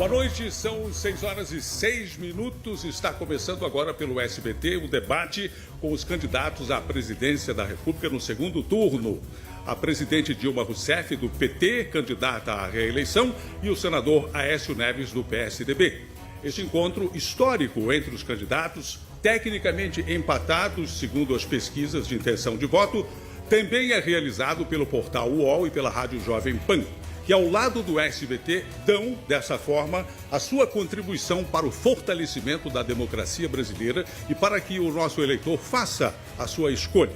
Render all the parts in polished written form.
noite, são 6h06. Está começando agora pelo SBT o debate com os candidatos à presidência da República no segundo turno. A presidente Dilma Rousseff, do PT, candidata à reeleição, e o senador Aécio Neves, do PSDB. Este encontro histórico entre os candidatos, tecnicamente empatados, segundo as pesquisas de intenção de voto, também é realizado pelo portal UOL e pela Rádio Jovem Pan, que ao lado do SBT dão, dessa forma, a sua contribuição para o fortalecimento da democracia brasileira e para que o nosso eleitor faça a sua escolha.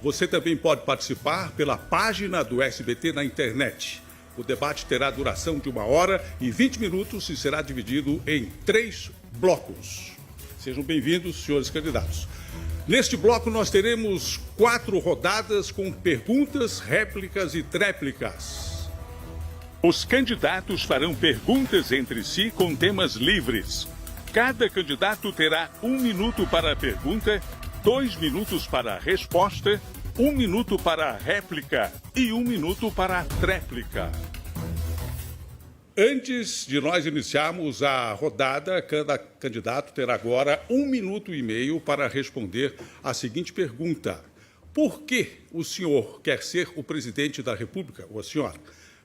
Você também pode participar pela página do SBT na internet. O debate terá duração de 1h20 e será dividido em 3 blocos. Sejam bem-vindos, senhores candidatos. Neste bloco nós teremos 4 rodadas com perguntas, réplicas e tréplicas. Os candidatos farão perguntas entre si com temas livres. Cada candidato terá 1 minuto para a pergunta, 2 minutos para a resposta, 1 minuto para a réplica e 1 minuto para a tréplica. Antes de nós iniciarmos a rodada, cada candidato terá agora 1 minuto e meio para responder a seguinte pergunta: por que o senhor quer ser o presidente da República, ou a senhora?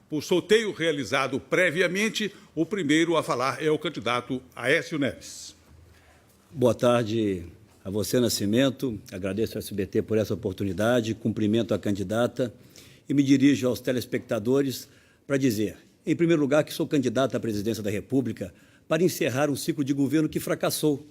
Por sorteio realizado previamente, o primeiro a falar é o candidato Aécio Neves. Boa tarde a você, Nascimento. Agradeço ao SBT por essa oportunidade, cumprimento a candidata e me dirijo aos telespectadores para dizer, em primeiro lugar, que sou candidato à presidência da República para encerrar um ciclo de governo que fracassou.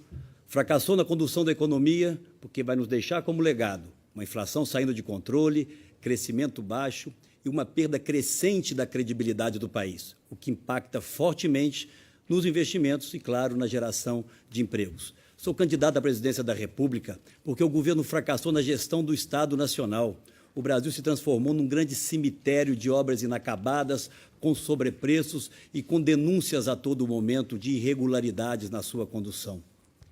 Fracassou na condução da economia, porque vai nos deixar como legado uma inflação saindo de controle, crescimento baixo e uma perda crescente da credibilidade do país, o que impacta fortemente nos investimentos e, claro, na geração de empregos. Sou candidato à presidência da República porque o governo fracassou na gestão do Estado Nacional. O Brasil se transformou num grande cemitério de obras inacabadas, com sobrepreços e com denúncias a todo momento de irregularidades na sua condução.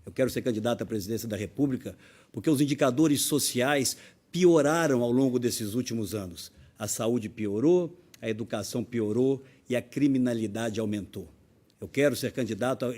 Eu quero ser candidato à presidência da República porque os indicadores sociais pioraram ao longo desses últimos anos. A saúde piorou, a educação piorou e a criminalidade aumentou. Eu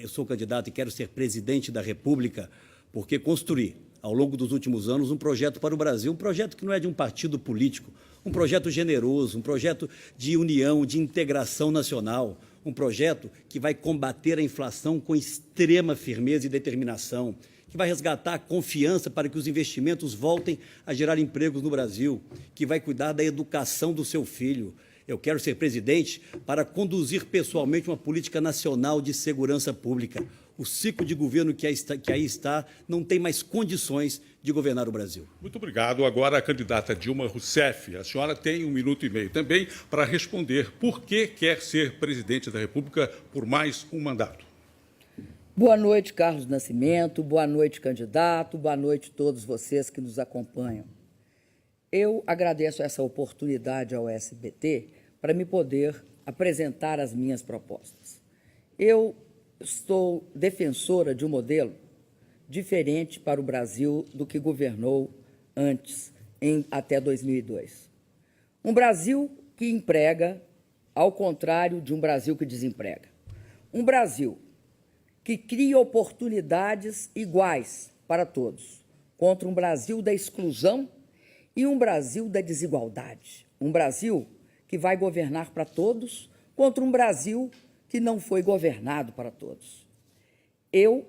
sou candidato e quero ser presidente da República porque construí, ao longo dos últimos anos, um projeto para o Brasil, um projeto que não é de um partido político, um projeto generoso, um projeto de união, de integração nacional, um projeto que vai combater a inflação com extrema firmeza e determinação, que vai resgatar a confiança para que os investimentos voltem a gerar empregos no Brasil, que vai cuidar da educação do seu filho. Eu quero ser presidente para conduzir pessoalmente uma política nacional de segurança pública. O ciclo de governo que aí está não tem mais condições de governar o Brasil. Muito obrigado. Agora a candidata Dilma Rousseff. A senhora tem 1 minuto e meio também para responder por que quer ser presidente da República por mais um mandato. Boa noite, Carlos Nascimento. Boa noite, candidato. Boa noite a todos vocês que nos acompanham. Eu agradeço essa oportunidade ao SBT para me poder apresentar as minhas propostas. Eu estou defensora de um modelo diferente para o Brasil do que governou antes, até 2002. Um Brasil que emprega, ao contrário de um Brasil que desemprega. Um Brasil que cria oportunidades iguais para todos, contra um Brasil da exclusão e um Brasil da desigualdade. Um Brasil que vai governar para todos, contra um Brasil que não foi governado para todos. Eu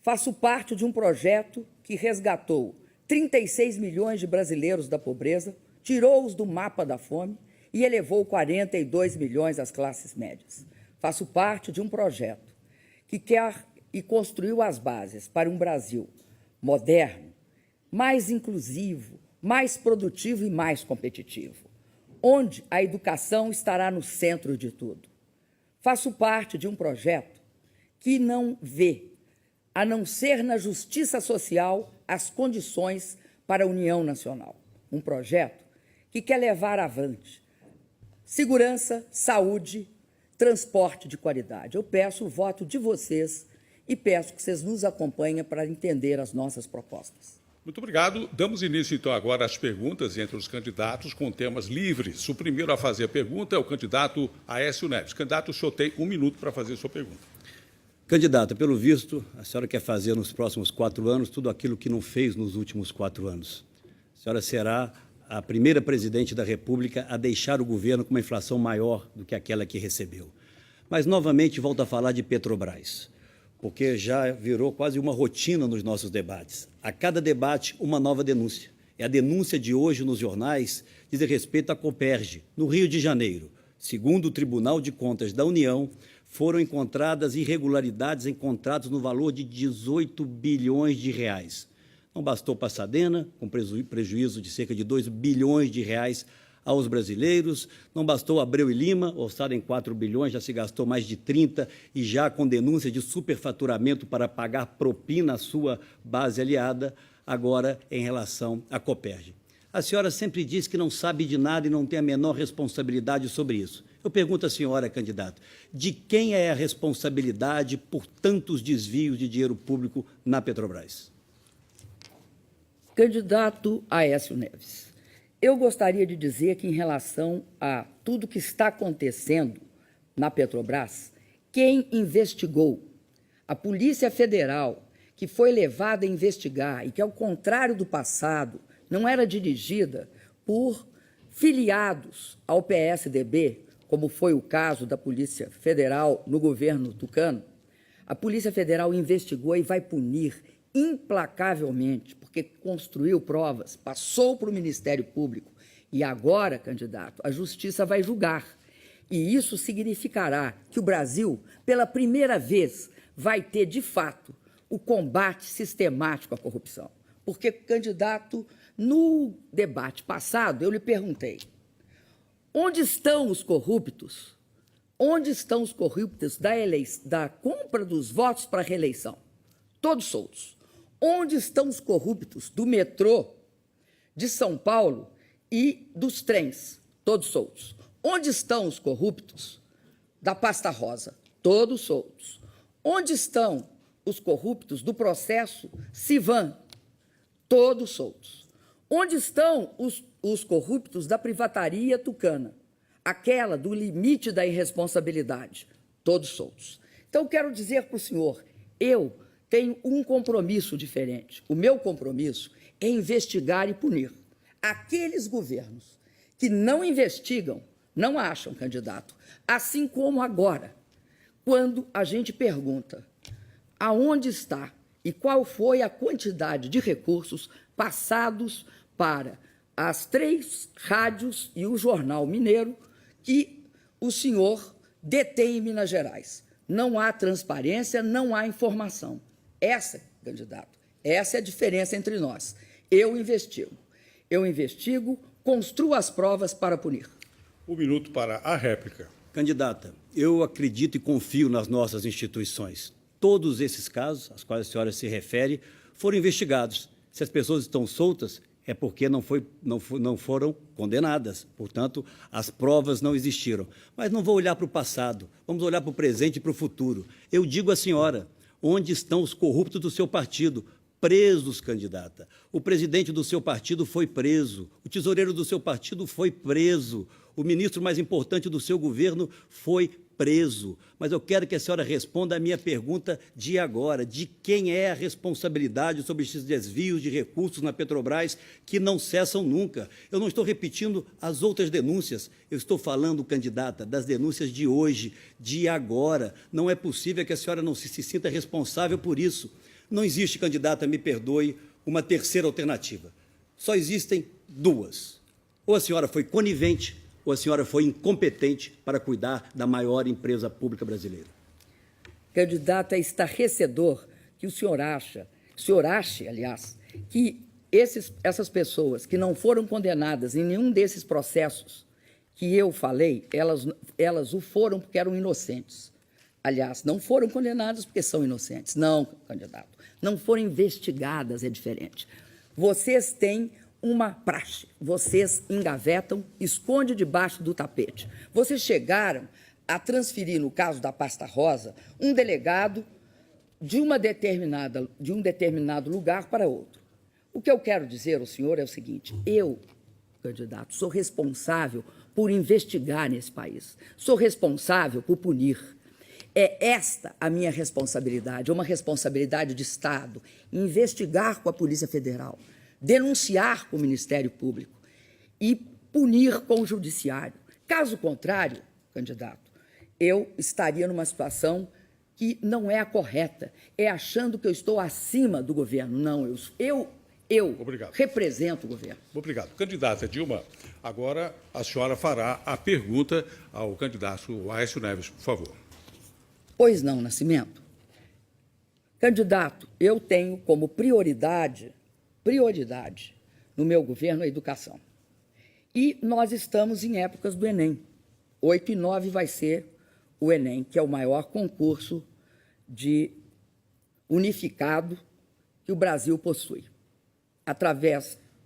faço parte de um projeto que resgatou 36 milhões de brasileiros da pobreza, tirou-os do mapa da fome e elevou 42 milhões às classes médias. Faço parte de um projeto que quer e construiu as bases para um Brasil moderno, mais inclusivo, mais produtivo e mais competitivo, onde a educação estará no centro de tudo. Faço parte de um projeto que não vê, a não ser na justiça social, as condições para a união nacional. Um projeto que quer levar avante segurança, saúde, transporte de qualidade. Eu peço o voto de vocês e peço que vocês nos acompanhem para entender as nossas propostas. Muito obrigado. Damos início, então, agora às perguntas entre os candidatos com temas livres. O primeiro a fazer a pergunta é o candidato Aécio Neves. Candidato, o senhor tem 1 minuto para fazer a sua pergunta. Candidata, pelo visto, a senhora quer fazer nos próximos 4 anos tudo aquilo que não fez nos últimos 4 anos. A senhora será a primeira presidente da República a deixar o governo com uma inflação maior do que aquela que recebeu. Mas, novamente, volto a falar de Petrobras, porque já virou quase uma rotina nos nossos debates. A cada debate, uma nova denúncia. E a denúncia de hoje nos jornais diz respeito à Coperj, no Rio de Janeiro. Segundo o Tribunal de Contas da União, foram encontradas irregularidades em contratos no valor de 18 bilhões de reais. Não bastou Passadena, com prejuízo de cerca de 2 bilhões de reais aos brasileiros, não bastou Abreu e Lima, orçado em 4 bilhões, já se gastou mais de 30 e já com denúncia de superfaturamento para pagar propina à sua base aliada, agora em relação à Coperj. A senhora sempre diz que não sabe de nada e não tem a menor responsabilidade sobre isso. Eu pergunto à senhora, candidata, de quem é a responsabilidade por tantos desvios de dinheiro público na Petrobras? Candidato Aécio Neves, eu gostaria de dizer que, em relação a tudo que está acontecendo na Petrobras, quem investigou, a Polícia Federal, que foi levada a investigar e que, ao contrário do passado, não era dirigida por filiados ao PSDB, como foi o caso da Polícia Federal no governo Tucano, a Polícia Federal investigou e vai punir implacavelmente, porque construiu provas, passou para o Ministério Público e agora, candidato, a Justiça vai julgar. E isso significará que o Brasil, pela primeira vez, vai ter, de fato, o combate sistemático à corrupção. Porque, candidato, no debate passado, eu lhe perguntei, onde estão os corruptos? Onde estão os corruptos da compra dos votos para a reeleição? Todos soltos. Onde estão os corruptos do metrô de São Paulo e dos trens? Todos soltos. Onde estão os corruptos da pasta rosa? Todos soltos. Onde estão os corruptos do processo Civan? Todos soltos. Onde estão os corruptos da privataria Tucana? Aquela do limite da irresponsabilidade? Todos soltos. Então, quero dizer para o senhor, eu tenho um compromisso diferente. O meu compromisso é investigar e punir. Aqueles governos que não investigam, não acham, candidato. Assim como agora, quando a gente pergunta aonde está e qual foi a quantidade de recursos passados para as 3 rádios e o Jornal Mineiro que o senhor detém em Minas Gerais. Não há transparência, não há informação. Essa, candidato, essa é a diferença entre nós. Eu investigo, construo as provas para punir. 1 minuto para a réplica. Candidata, eu acredito e confio nas nossas instituições. Todos esses casos, aos quais a senhora se refere, foram investigados. Se as pessoas estão soltas, é porque não foram condenadas. Portanto, as provas não existiram. Mas não vou olhar para o passado, vamos olhar para o presente e para o futuro. Eu digo à senhora, onde estão os corruptos do seu partido? Presos, candidata. O presidente do seu partido foi preso, o tesoureiro do seu partido foi preso, o ministro mais importante do seu governo foi preso. Mas eu quero que a senhora responda a minha pergunta de agora, de quem é a responsabilidade sobre esses desvios de recursos na Petrobras que não cessam nunca. Eu não estou repetindo as outras denúncias, eu estou falando, candidata, das denúncias de hoje, de agora. Não é possível que a senhora não se sinta responsável por isso. Não existe, candidata, me perdoe, uma terceira alternativa. Só existem 2. Ou a senhora foi conivente, ou a senhora foi incompetente para cuidar da maior empresa pública brasileira. Candidata, é estarrecedor que o senhor ache, aliás, que essas pessoas que não foram condenadas em nenhum desses processos que eu falei, elas o foram porque eram inocentes. Aliás, não foram condenadas porque são inocentes. Não, candidato. Não foram investigadas, é diferente. Vocês têm uma praxe. Vocês engavetam, escondem debaixo do tapete. Vocês chegaram a transferir, no caso da pasta rosa, um delegado de um determinado lugar para outro. O que eu quero dizer ao senhor é o seguinte: eu, candidato, sou responsável por investigar nesse país. Sou responsável por punir. É esta a minha responsabilidade, é uma responsabilidade de Estado, investigar com a Polícia Federal, denunciar com o Ministério Público e punir com o Judiciário. Caso contrário, candidato, eu estaria numa situação que não é a correta, é achando que eu estou acima do governo. Não, eu represento o governo. Obrigado. Candidata Dilma, agora a senhora fará a pergunta ao candidato Aécio Neves, por favor. Pois não, Nascimento. Candidato, eu tenho como prioridade no meu governo a educação. E nós estamos em épocas do Enem. 8 e 9 vai ser o Enem, que é o maior concurso de unificado que o Brasil possui.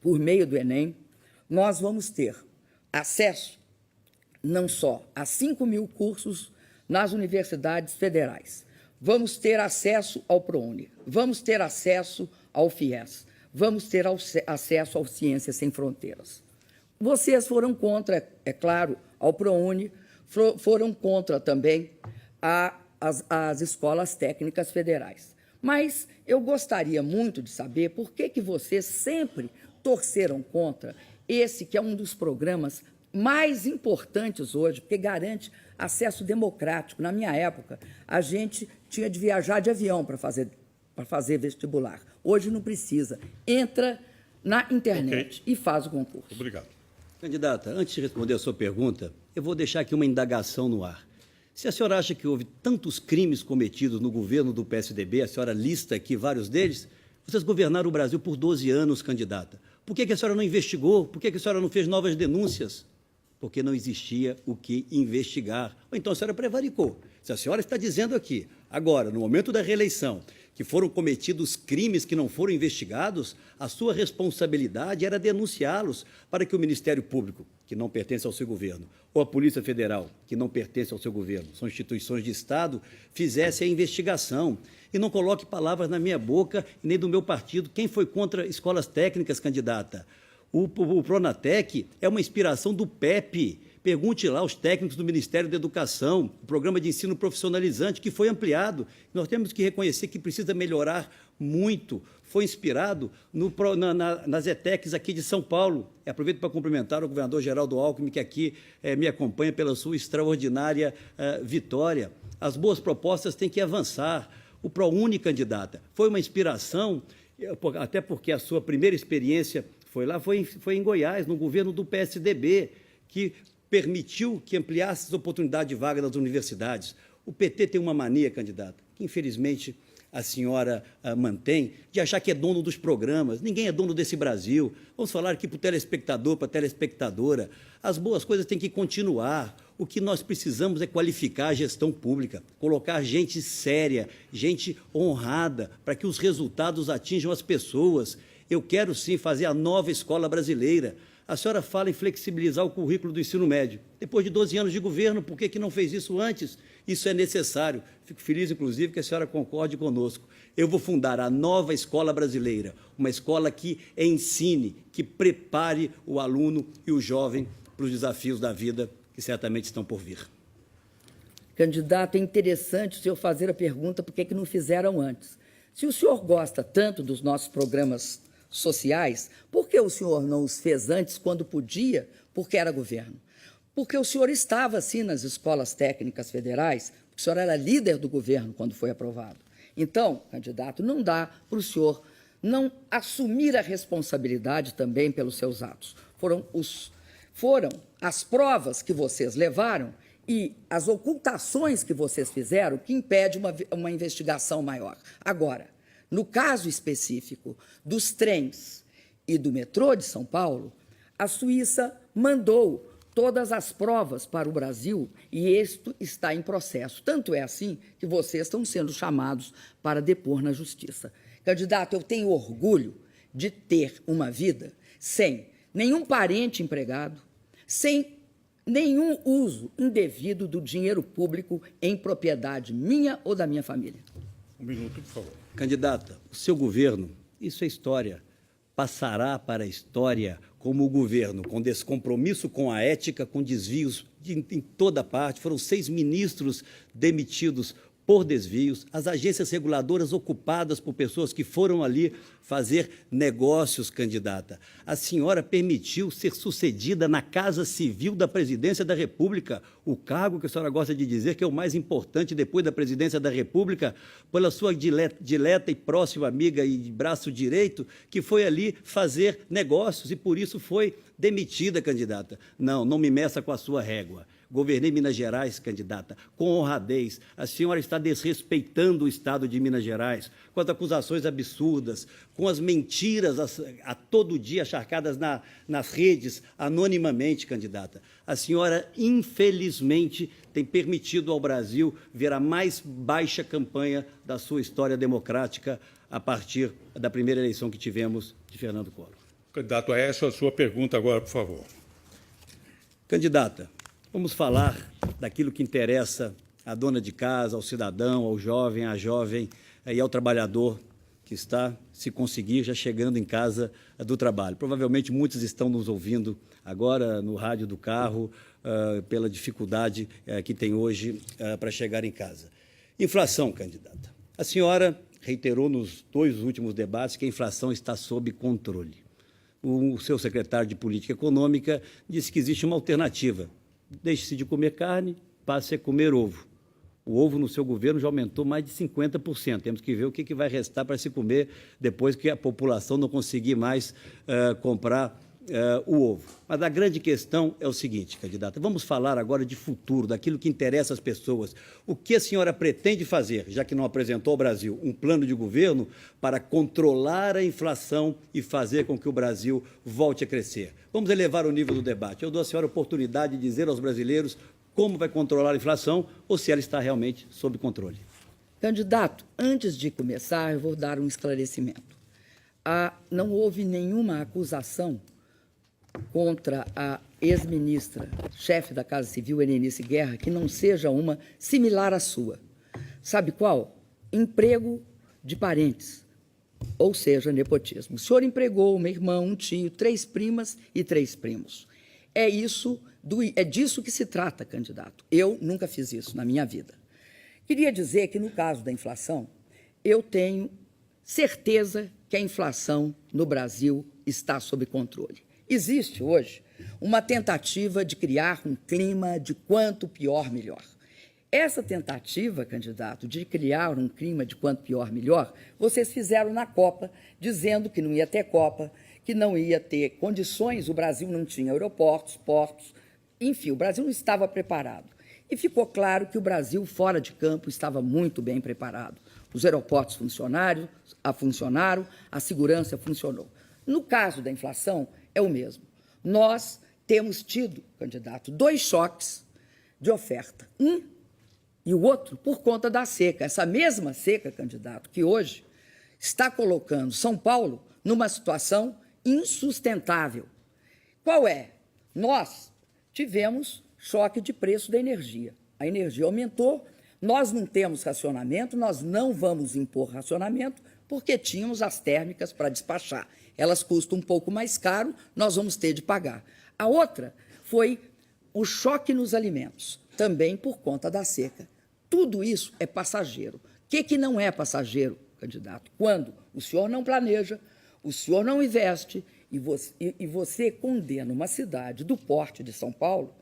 Por meio do Enem, nós vamos ter acesso não só a 5.000 cursos nas universidades federais, vamos ter acesso ao ProUni, vamos ter acesso ao FIES, vamos ter acesso ao Ciências Sem Fronteiras. Vocês foram contra, é claro, ao ProUni, foram contra também as escolas técnicas federais. Mas eu gostaria muito de saber por que vocês sempre torceram contra esse que é um dos programas mais importantes hoje, porque garante acesso democrático. Na minha época, a gente tinha de viajar de avião para fazer vestibular. Hoje não precisa. Entra na internet e faz o concurso. Obrigado. Candidata, antes de responder a sua pergunta, eu vou deixar aqui uma indagação no ar. Se a senhora acha que houve tantos crimes cometidos no governo do PSDB, a senhora lista aqui vários deles, vocês governaram o Brasil por 12 anos, candidata. Por que a senhora não investigou? Por que a senhora não fez novas denúncias? Porque não existia o que investigar. Ou então a senhora prevaricou. Se a senhora está dizendo aqui, agora, no momento da reeleição, que foram cometidos crimes que não foram investigados, a sua responsabilidade era denunciá-los para que o Ministério Público, que não pertence ao seu governo, ou a Polícia Federal, que não pertence ao seu governo, são instituições de Estado, fizesse a investigação. E não coloque palavras na minha boca e nem do meu partido. Quem foi contra escolas técnicas, candidata? O Pronatec é uma inspiração do PEP. Pergunte lá aos técnicos do Ministério da Educação, o programa de ensino profissionalizante, que foi ampliado. Nós temos que reconhecer que precisa melhorar muito. Foi inspirado nas ETECs aqui de São Paulo. Aproveito para cumprimentar o governador Geraldo Alckmin, que aqui me acompanha pela sua extraordinária vitória. As boas propostas têm que avançar. O ProUni, candidata, foi uma inspiração, até porque a sua primeira experiência foi em Goiás, no governo do PSDB, que permitiu que ampliasse as oportunidades de vaga nas universidades. O PT tem uma mania, candidata, que infelizmente a senhora mantém, de achar que é dono dos programas. Ninguém é dono desse Brasil. Vamos falar aqui para o telespectador, para a telespectadora. As boas coisas têm que continuar. O que nós precisamos é qualificar a gestão pública, colocar gente séria, gente honrada, para que os resultados atinjam as pessoas. Eu quero, sim, fazer a nova escola brasileira. A senhora fala em flexibilizar o currículo do ensino médio. Depois de 12 anos de governo, por que não fez isso antes? Isso é necessário. Fico feliz, inclusive, que a senhora concorde conosco. Eu vou fundar a nova escola brasileira, uma escola que ensine, que prepare o aluno e o jovem para os desafios da vida que certamente estão por vir. Candidato, é interessante o senhor fazer a pergunta por que não fizeram antes. Se o senhor gosta tanto dos nossos programas sociais, por que o senhor não os fez antes, quando podia, porque era governo? Porque o senhor estava, sim, nas escolas técnicas federais, porque o senhor era líder do governo quando foi aprovado. Então, candidato, não dá para o senhor não assumir a responsabilidade também pelos seus atos. Foram as provas que vocês levaram e as ocultações que vocês fizeram que impede uma investigação maior. Agora, no caso específico dos trens e do metrô de São Paulo, a Suíça mandou todas as provas para o Brasil e isto está em processo. Tanto é assim que vocês estão sendo chamados para depor na Justiça. Candidato, eu tenho orgulho de ter uma vida sem nenhum parente empregado, sem nenhum uso indevido do dinheiro público em propriedade minha ou da minha família. Um minuto, por favor. Candidata, o seu governo, isso é história. passará para a história como o governo com descompromisso com a ética, com desvios em toda parte. Foram 6 ministros demitidos por desvios, as agências reguladoras ocupadas por pessoas que foram ali fazer negócios, candidata. A senhora permitiu ser sucedida na Casa Civil da Presidência da República, o cargo que a senhora gosta de dizer que é o mais importante depois da Presidência da República, pela sua dileta e próxima amiga e braço direito, que foi ali fazer negócios e, por isso, foi demitida, candidata. Não, não me meça com a sua régua. Governei Minas Gerais, candidata, com honradez. A senhora está desrespeitando o Estado de Minas Gerais, com as acusações absurdas, com as mentiras a todo dia acharcadas nas redes, anonimamente, candidata. A senhora, infelizmente, tem permitido ao Brasil ver a mais baixa campanha da sua história democrática a partir da primeira eleição que tivemos de Fernando Collor. Candidato Aécio, a sua pergunta agora, por favor. Candidata, vamos falar daquilo que interessa à dona de casa, ao cidadão, ao jovem, à jovem e ao trabalhador que está, se conseguir, já chegando em casa do trabalho. Provavelmente muitos estão nos ouvindo agora no rádio do carro, pela dificuldade que tem hoje para chegar em casa. Inflação, candidata. A senhora reiterou nos 2 últimos debates que a inflação está sob controle. O seu secretário de Política Econômica disse que existe uma alternativa. Deixe-se de comer carne, passe a comer ovo. O ovo no seu governo já aumentou mais de 50%. Temos que ver o que vai restar para se comer depois que a população não conseguir mais comprar o ovo. Mas a grande questão é o seguinte, candidata, vamos falar agora de futuro, daquilo que interessa às pessoas. O que a senhora pretende fazer, já que não apresentou ao Brasil um plano de governo para controlar a inflação e fazer com que o Brasil volte a crescer? Vamos elevar o nível do debate. Eu dou à senhora a oportunidade de dizer aos brasileiros como vai controlar a inflação ou se ela está realmente sob controle. Candidato, antes de começar, eu vou dar um esclarecimento. Não houve nenhuma acusação contra a ex-ministra, chefe da Casa Civil, Erenice Guerra, que não seja uma similar à sua. Sabe qual? Emprego de parentes, ou seja, nepotismo. O senhor empregou uma irmã, um tio, 3 primas e 3 primos. É disso que se trata, candidato. Eu nunca fiz isso na minha vida. Queria dizer que, no caso da inflação, eu tenho certeza que a inflação no Brasil está sob controle. Existe hoje uma tentativa de criar um clima de quanto pior, melhor. Essa tentativa, candidato, de criar um clima de quanto pior, melhor, vocês fizeram na Copa, dizendo que não ia ter Copa, que não ia ter condições, o Brasil não tinha aeroportos, portos, enfim, o Brasil não estava preparado. E ficou claro que o Brasil, fora de campo, estava muito bem preparado. Os aeroportos funcionaram, a segurança funcionou. No caso da inflação, é o mesmo. Nós temos tido, candidato, 2 choques de oferta. Um e o outro por conta da seca. Essa mesma seca, candidato, que hoje está colocando São Paulo numa situação insustentável. Qual é? Nós tivemos choque de preço da energia. A energia aumentou, nós não temos racionamento, nós não vamos impor racionamento, porque tínhamos as térmicas para despachar. Elas custam um pouco mais caro, nós vamos ter de pagar. A outra foi o choque nos alimentos, também por conta da seca. Tudo isso é passageiro. O que não é passageiro, candidato? Quando o senhor não planeja, o senhor não investe e você condena uma cidade do porte de São Paulo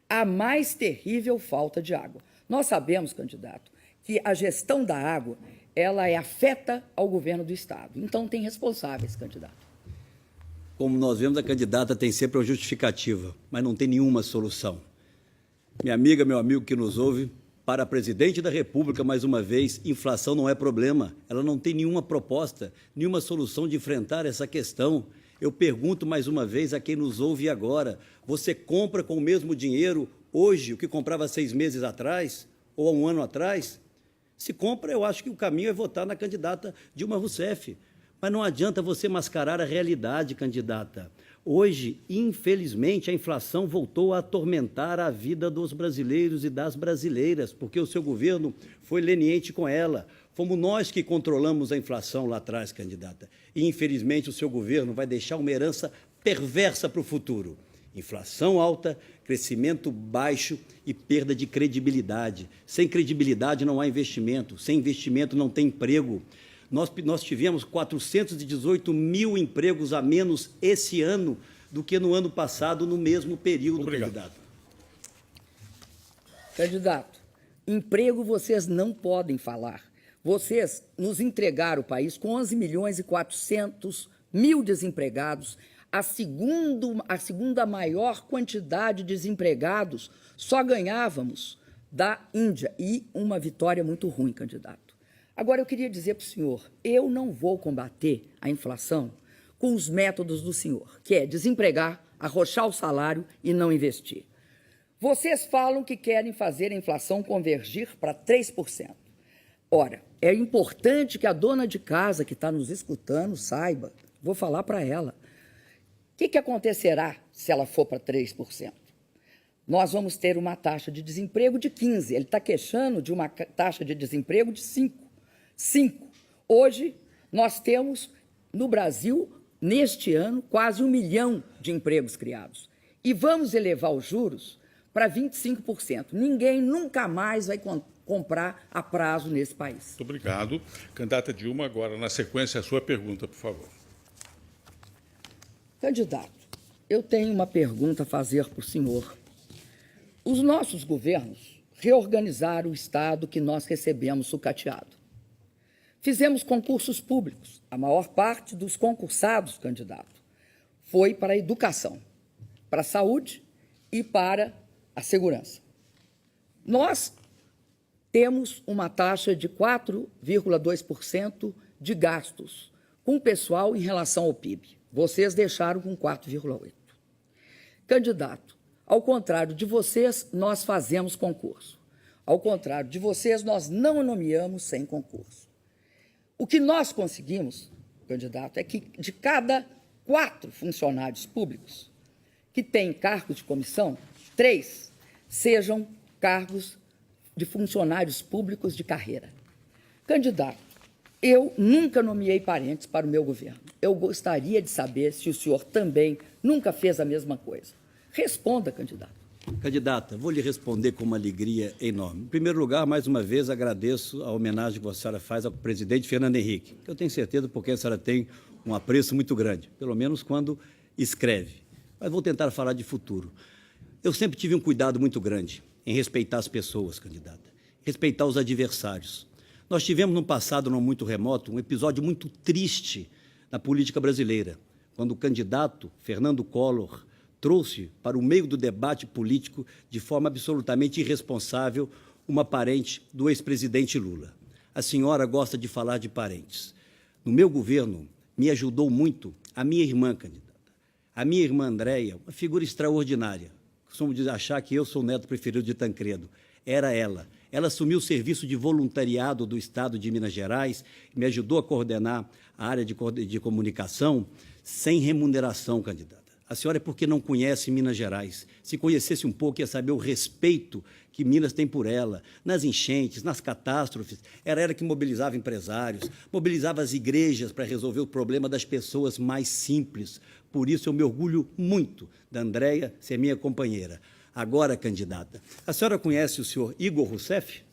à mais terrível falta de água. Nós sabemos, candidato, que a gestão da água ela afeta ao governo do Estado. Então, tem responsáveis, candidato. Como nós vemos, a candidata tem sempre uma justificativa, mas não tem nenhuma solução. Minha amiga, meu amigo que nos ouve, para a presidente da República, mais uma vez, inflação não é problema. Ela não tem nenhuma proposta, nenhuma solução de enfrentar essa questão. Eu pergunto mais uma vez a quem nos ouve agora, você compra com o mesmo dinheiro hoje o que comprava 6 meses atrás ou há 1 ano atrás? Se compra, eu acho que o caminho é votar na candidata Dilma Rousseff. Mas não adianta você mascarar a realidade, candidata. Hoje, infelizmente, a inflação voltou a atormentar a vida dos brasileiros e das brasileiras, porque o seu governo foi leniente com ela. Fomos nós que controlamos a inflação lá atrás, candidata. E, infelizmente, o seu governo vai deixar uma herança perversa para o futuro. Inflação alta, crescimento baixo e perda de credibilidade. Sem credibilidade não há investimento, sem investimento não tem emprego. Nós tivemos 418 mil empregos a menos esse ano do que no ano passado, no mesmo período, Obrigado. candidato. Candidato, emprego vocês não podem falar. Vocês nos entregaram o país com 11 milhões e 400 mil desempregados, a segunda maior quantidade de desempregados, só ganhávamos da Índia, e uma vitória muito ruim, candidato. Agora, eu queria dizer para o senhor, eu não vou combater a inflação com os métodos do senhor, que é desempregar, arrochar o salário e não investir. Vocês falam que querem fazer a inflação convergir para 3%. Ora, é importante que a dona de casa que está nos escutando saiba, vou falar para ela, o que acontecerá se ela for para 3%? Nós vamos ter uma taxa de desemprego de 15%. Ele está queixando de uma taxa de desemprego de 5%. Hoje, nós temos, no Brasil, neste ano, quase 1 milhão de empregos criados. E vamos elevar os juros para 25%. Ninguém nunca mais vai comprar a prazo nesse país. Muito obrigado. Candidata Dilma, agora, na sequência, a sua pergunta, por favor. Candidato, eu tenho uma pergunta a fazer para o senhor. Os nossos governos reorganizaram o Estado que nós recebemos sucateado. Fizemos concursos públicos. A maior parte dos concursados, candidato, foi para a educação, para a saúde e para a segurança. Nós temos uma taxa de 4,2% de gastos com o pessoal em relação ao PIB. Vocês deixaram com 4,8%. Candidato, ao contrário de vocês, nós fazemos concurso. Ao contrário de vocês, nós não nomeamos sem concurso. O que nós conseguimos, candidato, é que de cada 4 funcionários públicos que têm cargo de comissão, 3 sejam cargos de funcionários públicos de carreira. Candidato, eu nunca nomeei parentes para o meu governo. Eu gostaria de saber se o senhor também nunca fez a mesma coisa. Responda, candidato. Candidata, vou lhe responder com uma alegria enorme. Em primeiro lugar, mais uma vez, agradeço a homenagem que a senhora faz ao presidente Fernando Henrique, que eu tenho certeza porque a senhora tem um apreço muito grande, pelo menos quando escreve. Mas vou tentar falar de futuro. Eu sempre tive um cuidado muito grande em respeitar as pessoas, candidata, respeitar os adversários. Nós tivemos, no passado não muito remoto, um episódio muito triste na política brasileira, quando o candidato Fernando Collor trouxe para o meio do debate político, de forma absolutamente irresponsável, uma parente do ex-presidente Lula. A senhora gosta de falar de parentes. No meu governo, me ajudou muito a minha irmã, candidata. A minha irmã Andréia, uma figura extraordinária. Costumo achar que eu sou o neto preferido de Tancredo. Era ela. Ela assumiu o serviço de voluntariado do Estado de Minas Gerais, me ajudou a coordenar a área de comunicação sem remuneração, candidata. A senhora é porque não conhece Minas Gerais. Se conhecesse um pouco, ia saber o respeito que Minas tem por ela, nas enchentes, nas catástrofes. Era ela que mobilizava empresários, mobilizava as igrejas para resolver o problema das pessoas mais simples. Por isso, eu me orgulho muito da Andréia ser minha companheira. Agora, candidata, a senhora conhece o senhor Igor Rousseff?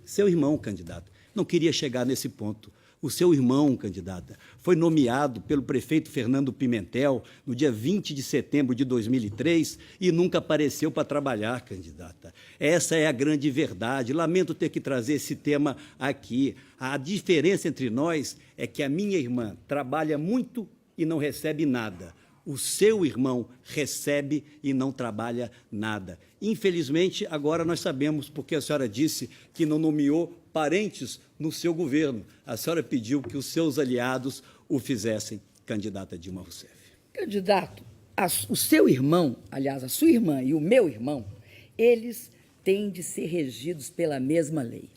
Seu irmão, candidato. Não queria chegar nesse ponto. O seu irmão, candidata, foi nomeado pelo prefeito Fernando Pimentel no dia 20 de setembro de 2003 e nunca apareceu para trabalhar, candidata. Essa é a grande verdade. Lamento ter que trazer esse tema aqui. A diferença entre nós é que a minha irmã trabalha muito e não recebe nada. O seu irmão recebe e não trabalha nada. Infelizmente, agora nós sabemos, porque a senhora disse que não nomeou parentes no seu governo. A senhora pediu que os seus aliados o fizessem, candidata Dilma Rousseff. Candidato, o seu irmão, aliás, a sua irmã e o meu irmão, eles têm de ser regidos pela mesma lei.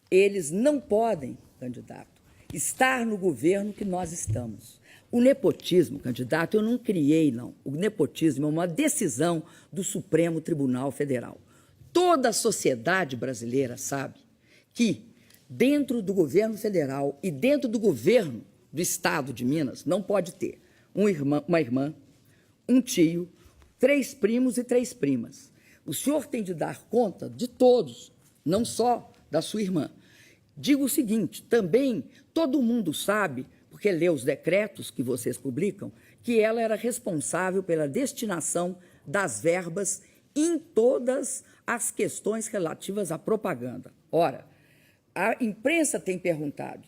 Eles não podem, candidato, estar no governo que nós estamos. O nepotismo, candidato, eu não criei, não. O nepotismo é uma decisão do Supremo Tribunal Federal. Toda a sociedade brasileira sabe que, dentro do governo federal e dentro do governo do Estado de Minas, não pode ter uma irmã, um tio, 3 primos e 3 primas. O senhor tem de dar conta de todos, não só da sua irmã. Digo o seguinte, também todo mundo sabe, porque lê os decretos que vocês publicam, que ela era responsável pela destinação das verbas em todas as questões relativas à propaganda. Ora, a imprensa tem perguntado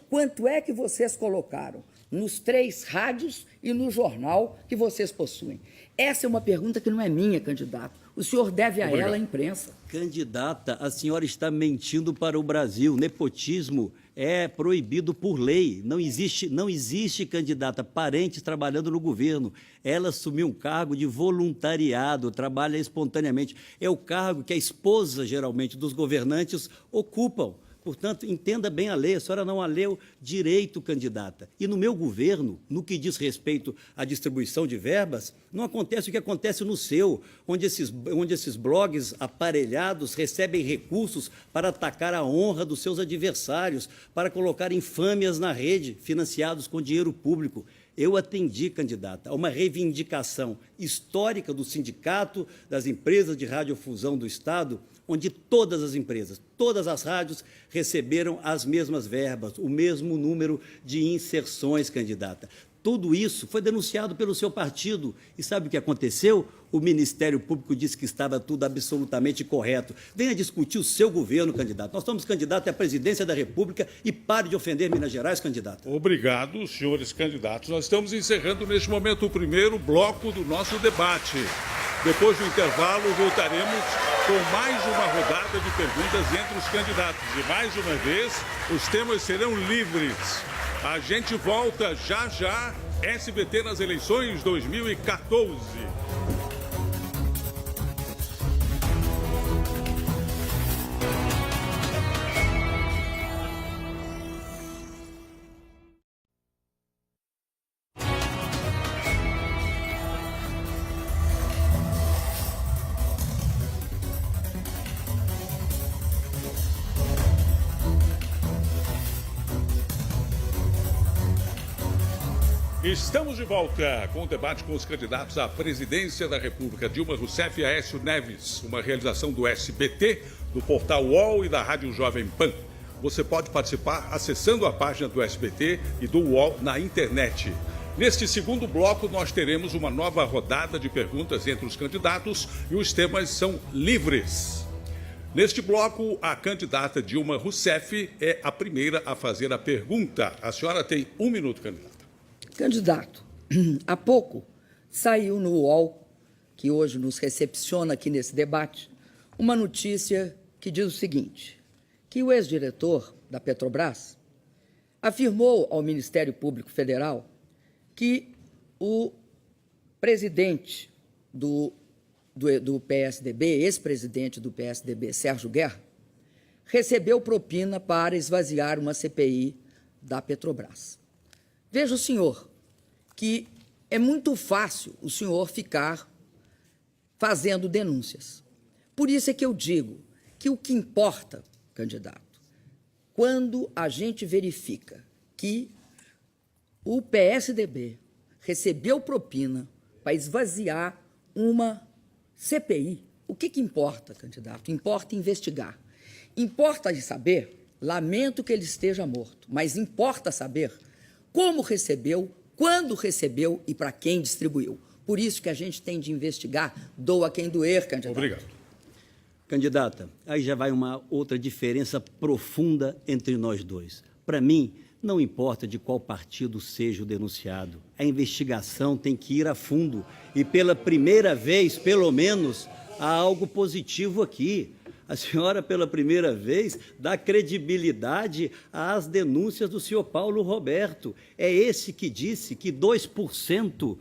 quanto é que vocês colocaram nos 3 rádios e no jornal que vocês possuem. Essa é uma pergunta que não é minha, candidato. O senhor deve a ela a imprensa. Candidata, a senhora está mentindo para o Brasil. Nepotismo é proibido por lei. Não existe, candidata, parentes trabalhando no governo. Ela assumiu um cargo de voluntariado, trabalha espontaneamente. É o cargo que a esposa, geralmente, dos governantes ocupam. Portanto, entenda bem a lei, a senhora não a leu direito, candidata. E no meu governo, no que diz respeito à distribuição de verbas, não acontece o que acontece no seu, onde esses blogs aparelhados recebem recursos para atacar a honra dos seus adversários, para colocar infâmias na rede, financiados com dinheiro público. Eu atendi, candidata, a uma reivindicação histórica do Sindicato das Empresas de Radiodifusão do Estado, onde todas as empresas, todas as rádios receberam as mesmas verbas, o mesmo número de inserções, candidata. Tudo isso foi denunciado pelo seu partido. E sabe o que aconteceu? O Ministério Público disse que estava tudo absolutamente correto. Venha discutir o seu governo, candidato. Nós estamos candidatos à presidência da República e pare de ofender Minas Gerais, candidato. Obrigado, senhores candidatos. Nós estamos encerrando neste momento o primeiro bloco do nosso debate. Depois do intervalo, voltaremos com mais uma rodada de perguntas entre os candidatos. E mais uma vez, os temas serão livres. A gente volta já já, SBT nas eleições 2014. Estamos de volta com o debate com os candidatos à presidência da República, Dilma Rousseff e Aécio Neves, uma realização do SBT, do portal UOL e da Rádio Jovem Pan. Você pode participar acessando a página do SBT e do UOL na internet. Neste segundo bloco, nós teremos uma nova rodada de perguntas entre os candidatos e os temas são livres. Neste bloco, a candidata Dilma Rousseff é a primeira a fazer a pergunta. A senhora tem 1 minuto, candidata. Candidato, há pouco saiu no UOL, que hoje nos recepciona aqui nesse debate, uma notícia que diz o seguinte, que o ex-diretor da Petrobras afirmou ao Ministério Público Federal que o presidente do PSDB, ex-presidente do PSDB, Sérgio Guerra, recebeu propina para esvaziar uma CPI da Petrobras. Veja o senhor que é muito fácil o senhor ficar fazendo denúncias. Por isso é que eu digo que o que importa, candidato, quando a gente verifica que o PSDB recebeu propina para esvaziar uma CPI, o que importa, candidato? Importa investigar. Importa saber, lamento que ele esteja morto, mas importa saber como recebeu, quando recebeu e para quem distribuiu. Por isso que a gente tem de investigar, doa quem doer, candidato. Obrigado. Candidata, aí já vai uma outra diferença profunda entre nós dois. Para mim, não importa de qual partido seja o denunciado, a investigação tem que ir a fundo. E pela primeira vez, pelo menos, há algo positivo aqui. A senhora, pela primeira vez, dá credibilidade às denúncias do senhor Paulo Roberto. É esse que disse que 2%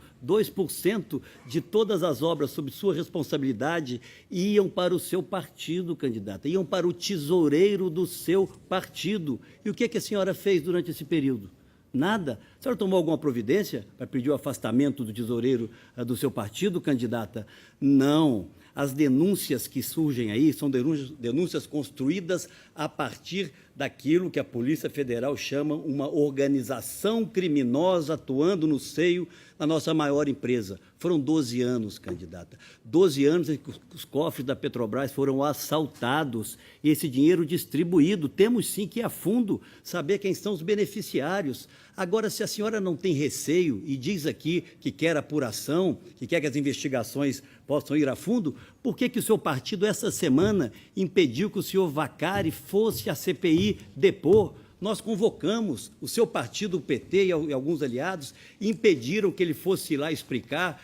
de todas as obras sob sua responsabilidade iam para o seu partido, candidata, iam para o tesoureiro do seu partido. E o que a senhora fez durante esse período? Nada. A senhora tomou alguma providência para pedir o afastamento do tesoureiro do seu partido, candidata? Não. As denúncias que surgem aí são denúncias construídas a partir daquilo que a Polícia Federal chama uma organização criminosa atuando no seio da nossa maior empresa. Foram 12 anos, candidata. 12 anos em que os cofres da Petrobras foram assaltados e esse dinheiro distribuído. Temos sim que ir a fundo saber quem são os beneficiários. Agora, se a senhora não tem receio e diz aqui que quer apuração, que quer que as investigações possam ir a fundo, por que o seu partido, essa semana, impediu que o senhor Vacari fosse à CPI depor? Nós convocamos o seu partido, o PT e alguns aliados, impediram que ele fosse lá explicar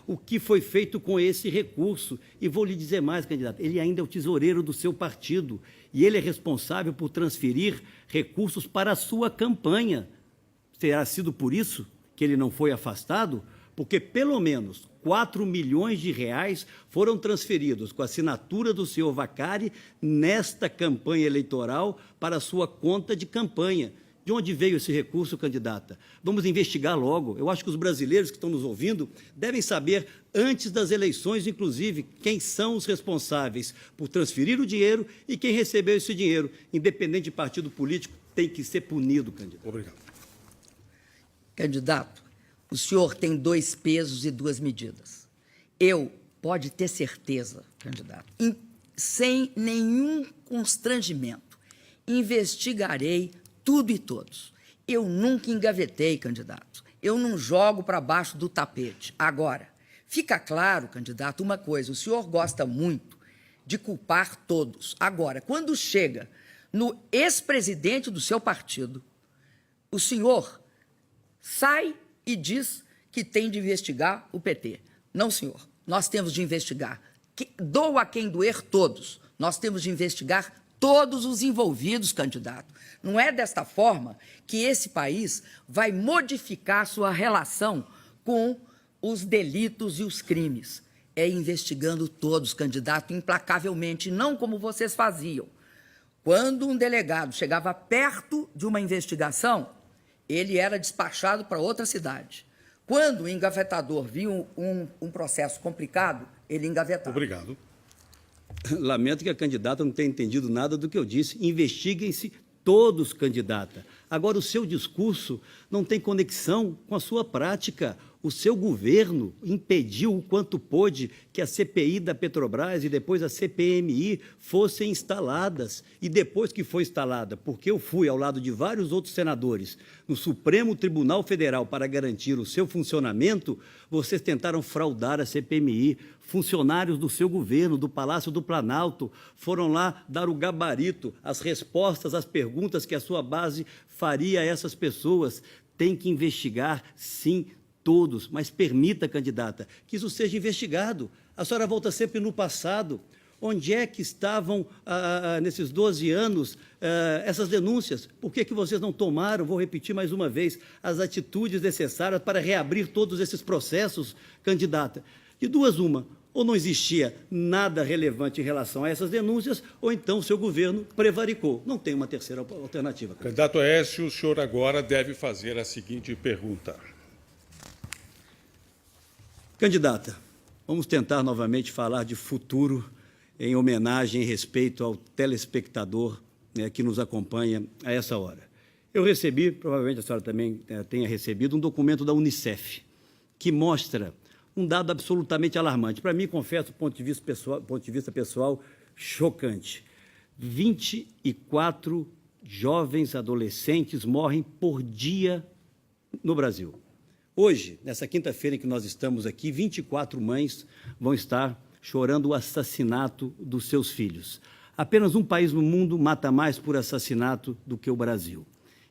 o que foi feito com esse recurso. E vou lhe dizer mais, candidato, ele ainda é o tesoureiro do seu partido e ele é responsável por transferir recursos para a sua campanha. Terá sido por isso que ele não foi afastado? Porque pelo menos 4 milhões de reais foram transferidos com a assinatura do senhor Vacari nesta campanha eleitoral para a sua conta de campanha. De onde veio esse recurso, candidata? Vamos investigar logo. Eu acho que os brasileiros que estão nos ouvindo devem saber, antes das eleições, inclusive, quem são os responsáveis por transferir o dinheiro e quem recebeu esse dinheiro. Independente de partido político, tem que ser punido, candidato. Obrigado. Candidato, o senhor tem 2 pesos e 2 medidas. Eu, pode ter certeza, candidato, sem nenhum constrangimento, investigarei tudo e todos. Eu nunca engavetei, candidato. Eu não jogo para baixo do tapete. Agora, fica claro, candidato, uma coisa, o senhor gosta muito de culpar todos. Agora, quando chega no ex-presidente do seu partido, o senhor sai e diz que tem de investigar o PT. Não, senhor. Nós temos de investigar. Doa quem doer todos. Nós temos de investigar todos os envolvidos, candidato. Não é desta forma que esse país vai modificar sua relação com os delitos e os crimes. É investigando todos, candidato, implacavelmente, não como vocês faziam. Quando um delegado chegava perto de uma investigação, ele era despachado para outra cidade. Quando o engavetador via um processo complicado, ele engavetava. Obrigado. Lamento que a candidata não tenha entendido nada do que eu disse. Investiguem-se todos, candidata. Agora, o seu discurso não tem conexão com a sua prática. O seu governo impediu o quanto pôde que a CPI da Petrobras e depois a CPMI fossem instaladas. E depois que foi instalada, porque eu fui ao lado de vários outros senadores no Supremo Tribunal Federal para garantir o seu funcionamento, vocês tentaram fraudar a CPMI. Funcionários do seu governo, do Palácio do Planalto, foram lá dar o gabarito, as respostas às perguntas que a sua base faria a essas pessoas. Tem que investigar, sim, todos, mas permita, candidata, que isso seja investigado. A senhora volta sempre no passado. Onde é que estavam, nesses 12 anos, essas denúncias? Por que vocês não tomaram, vou repetir mais uma vez, as atitudes necessárias para reabrir todos esses processos, candidata? De duas, uma, ou não existia nada relevante em relação a essas denúncias, ou então o seu governo prevaricou. Não tem uma terceira alternativa. Candidato Aécio, o senhor agora deve fazer a seguinte pergunta. Candidata, vamos tentar novamente falar de futuro em homenagem e respeito ao telespectador que nos acompanha a essa hora. Eu recebi, provavelmente a senhora também tenha recebido, um documento da Unicef que mostra um dado absolutamente alarmante. Para mim, confesso, do ponto de vista pessoal, chocante. 24 jovens adolescentes morrem por dia no Brasil. Hoje, nessa quinta-feira em que nós estamos aqui, 24 mães vão estar chorando o assassinato dos seus filhos. Apenas um país no mundo mata mais por assassinato do que o Brasil.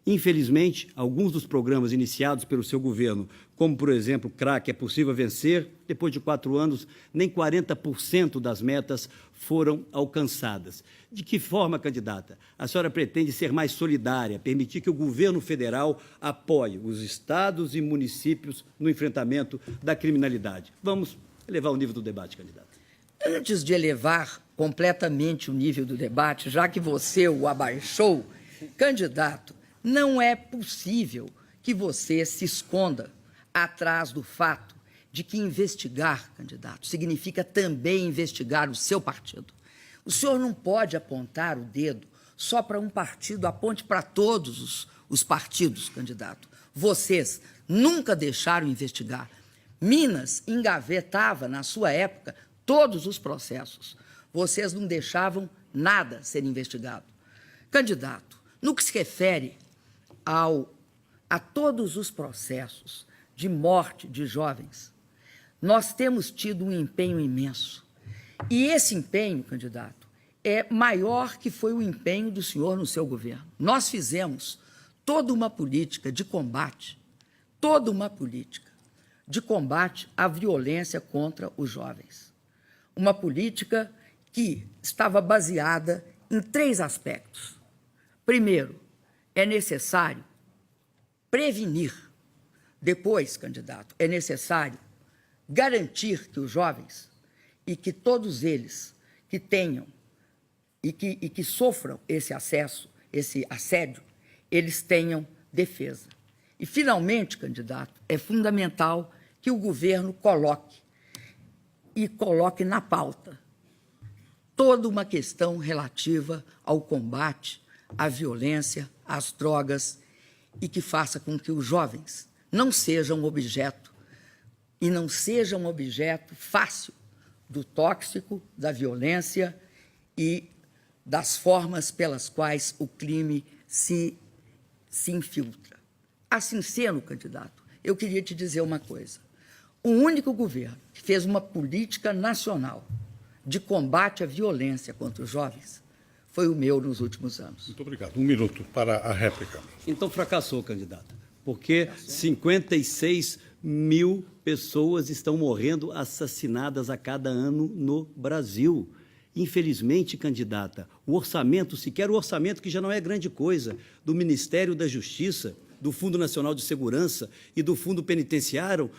Infelizmente, alguns dos programas iniciados pelo seu governo, como, por exemplo, CRAC, É Possível Vencer, depois de 4 anos, nem 40% das metas foram alcançadas. De que forma, candidata, a senhora pretende ser mais solidária, permitir que o governo federal apoie os estados e municípios no enfrentamento da criminalidade? Vamos elevar o nível do debate, candidata. Antes de elevar completamente o nível do debate, já que você o abaixou, candidato, não é possível que você se esconda atrás do fato de que investigar, candidato, significa também investigar o seu partido. O senhor não pode apontar o dedo só para um partido, aponte para todos os partidos, candidato. Vocês nunca deixaram investigar. Minas engavetava, na sua época, todos os processos. Vocês não deixavam nada ser investigado. Candidato, no que se refere a todos os processos de morte de jovens, nós temos tido um empenho imenso. E esse empenho, candidato, é maior que foi o empenho do senhor no seu governo. Nós fizemos toda uma política de combate, à violência contra os jovens. Uma política que estava baseada em 3 aspectos. Primeiro, é necessário prevenir. Depois, candidato, é necessário garantir que os jovens e que todos eles que tenham e que sofram esse assédio, eles tenham defesa. E, finalmente, candidato, é fundamental que o governo coloque na pauta toda uma questão relativa ao combate à violência, às drogas, e que faça com que os jovens não sejam objeto fácil do tóxico, da violência e das formas pelas quais o crime se infiltra. Assim sendo, candidato, eu queria te dizer uma coisa. O único governo que fez uma política nacional de combate à violência contra os jovens foi o meu nos últimos anos. Muito obrigado. 1 minuto para a réplica. Então fracassou, candidata, porque 56 mil pessoas estão morrendo assassinadas a cada ano no Brasil. Infelizmente, candidata, o orçamento, sequer o orçamento, que já não é grande coisa, do Ministério da Justiça, do Fundo Nacional de Segurança e do Fundo Penitenciário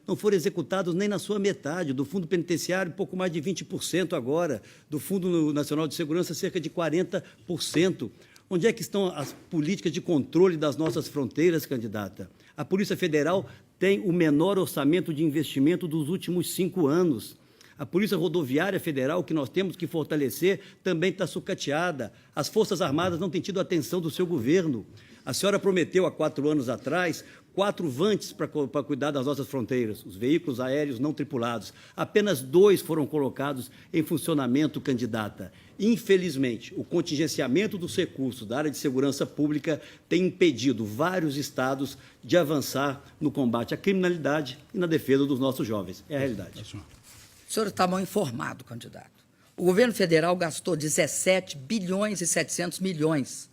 não foram executados nem na sua metade. Do Fundo Penitenciário, pouco mais de 20% agora. Do Fundo Nacional de Segurança, cerca de 40%. Onde é que estão as políticas de controle das nossas fronteiras, candidata? A Polícia Federal tem o menor orçamento de investimento dos últimos 5 anos. A Polícia Rodoviária Federal, que nós temos que fortalecer, também está sucateada. As Forças Armadas não têm tido atenção do seu governo. A senhora prometeu, há 4 anos atrás, 4 vantes para cuidar das nossas fronteiras, os veículos aéreos não tripulados. Apenas 2 foram colocados em funcionamento, candidata. Infelizmente, o contingenciamento dos recursos da área de segurança pública tem impedido vários estados de avançar no combate à criminalidade e na defesa dos nossos jovens. É a realidade. O senhor está mal informado, candidato. O governo federal gastou 17 bilhões e 700 milhões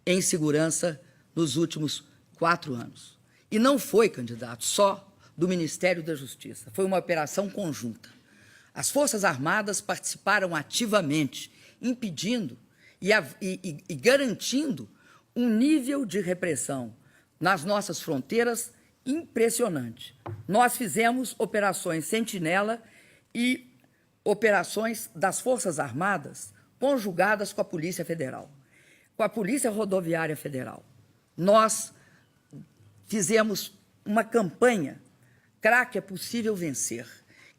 em segurança nos últimos 4 anos. E não foi, candidato, só do Ministério da Justiça. Foi uma operação conjunta. As Forças Armadas participaram ativamente, impedindo e garantindo um nível de repressão nas nossas fronteiras impressionante. Nós fizemos operações Sentinela e operações das Forças Armadas conjugadas com a Polícia Federal, com a Polícia Rodoviária Federal. Nós fizemos uma campanha, Crack é Possível Vencer,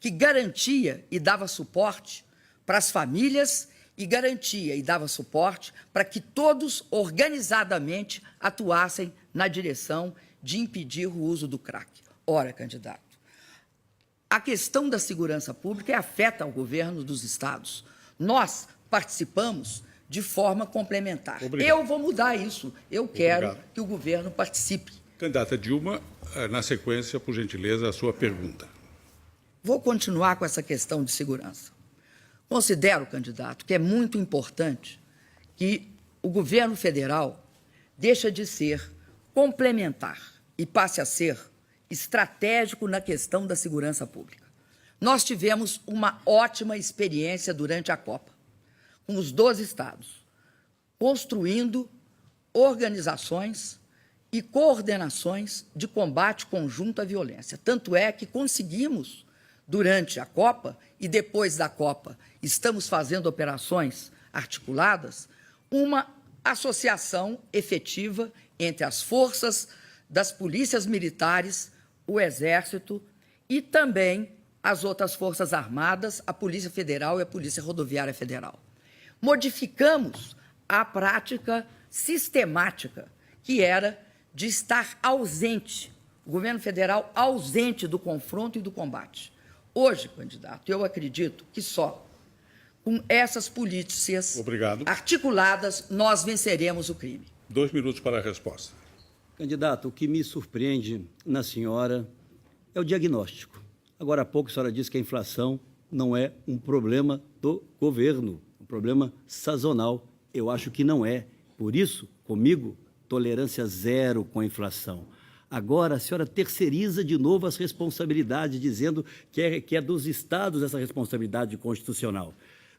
que garantia e dava suporte para as famílias e garantia e dava suporte para que todos organizadamente atuassem na direção de impedir o uso do crack. Ora, candidato, a questão da segurança pública afeta o governo dos estados. Nós participamos de forma complementar. Obrigado. Eu vou mudar isso. Eu quero que o governo participe. Candidata Dilma, na sequência, por gentileza, a sua pergunta. Vou continuar com essa questão de segurança. Considero, candidato, que é muito importante que o governo federal deixe de ser complementar e passe a ser estratégico na questão da segurança pública. Nós tivemos uma ótima experiência durante a Copa, com os 12 estados, construindo organizações e coordenações de combate conjunto à violência. Tanto é que conseguimos, durante a Copa e depois da Copa, estamos fazendo operações articuladas, uma associação efetiva entre as forças das polícias militares, o Exército e também as outras Forças Armadas, a Polícia Federal e a Polícia Rodoviária Federal. Modificamos a prática sistemática, que era de estar ausente, o governo federal ausente do confronto e do combate. Hoje, candidato, eu acredito que só com essas polícias articuladas nós venceremos o crime. 2 minutos para a resposta. Candidato, o que me surpreende na senhora é o diagnóstico. Agora há pouco a senhora disse que a inflação não é um problema do governo, um problema sazonal. Eu acho que não é. Por isso, comigo, tolerância zero com a inflação. Agora, a senhora terceiriza de novo as responsabilidades, dizendo que é dos estados essa responsabilidade constitucional.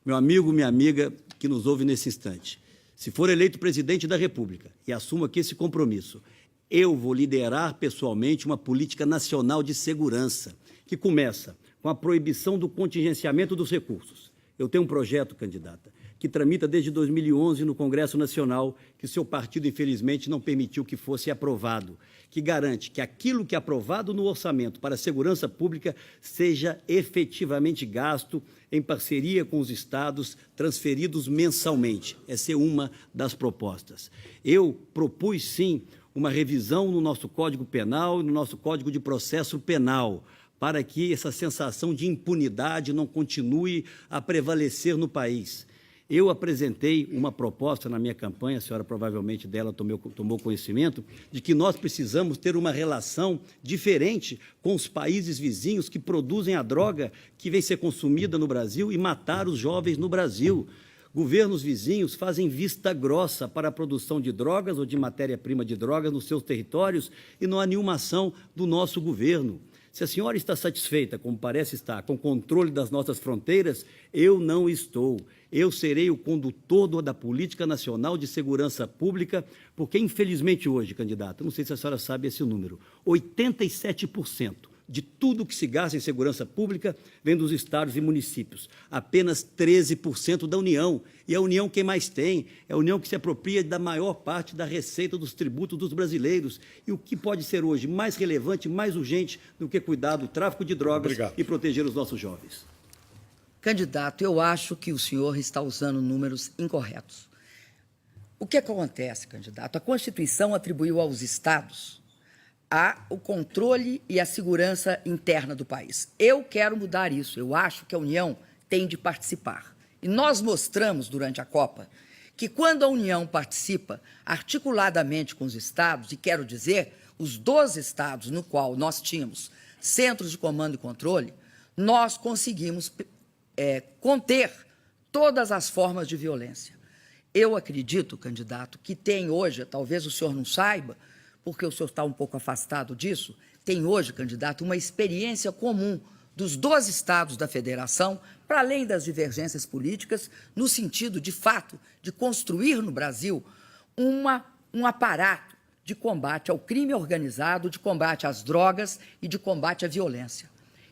Meu amigo, minha amiga que nos ouve nesse instante, se for eleito presidente da República, e assumo aqui esse compromisso, eu vou liderar pessoalmente uma política nacional de segurança, que começa com a proibição do contingenciamento dos recursos. Eu tenho um projeto, candidata, que tramita desde 2011 no Congresso Nacional, que o seu partido, infelizmente, não permitiu que fosse aprovado, que garante que aquilo que é aprovado no orçamento para a segurança pública seja efetivamente gasto em parceria com os estados, transferidos mensalmente. Essa é uma das propostas. Eu propus, sim, uma revisão no nosso Código Penal e no nosso Código de Processo Penal, para que essa sensação de impunidade não continue a prevalecer no país. Eu apresentei uma proposta na minha campanha, a senhora provavelmente dela tomou conhecimento, de que nós precisamos ter uma relação diferente com os países vizinhos que produzem a droga que vem ser consumida no Brasil e matar os jovens no Brasil. Governos vizinhos fazem vista grossa para a produção de drogas ou de matéria-prima de drogas nos seus territórios e não há nenhuma ação do nosso governo. Se a senhora está satisfeita, como parece estar, com o controle das nossas fronteiras, eu não estou. Eu serei o condutor da Política Nacional de Segurança Pública, porque, infelizmente, hoje, candidato, não sei se a senhora sabe esse número, 87% de tudo que se gasta em segurança pública vem dos estados e municípios. Apenas 13% da União. E a União quem mais tem? É a União que se apropria da maior parte da receita dos tributos dos brasileiros. E o que pode ser hoje mais relevante, mais urgente do que cuidar do tráfico de drogas e proteger os nossos jovens? Candidato, eu acho que o senhor está usando números incorretos. O que acontece, candidato? A Constituição atribuiu aos estados o controle e a segurança interna do país. Eu quero mudar isso. Eu acho que a União tem de participar. E nós mostramos, durante a Copa, que quando a União participa articuladamente com os estados, e quero dizer, os 12 estados no qual nós tínhamos centros de comando e controle, nós conseguimos conter todas as formas de violência. Eu acredito, candidato, que tem hoje, talvez o senhor não saiba, porque o senhor está um pouco afastado disso, tem hoje, candidato, uma experiência comum dos 12 estados da federação, para além das divergências políticas, no sentido, de fato, de construir no Brasil um aparato de combate ao crime organizado, de combate às drogas e de combate à violência.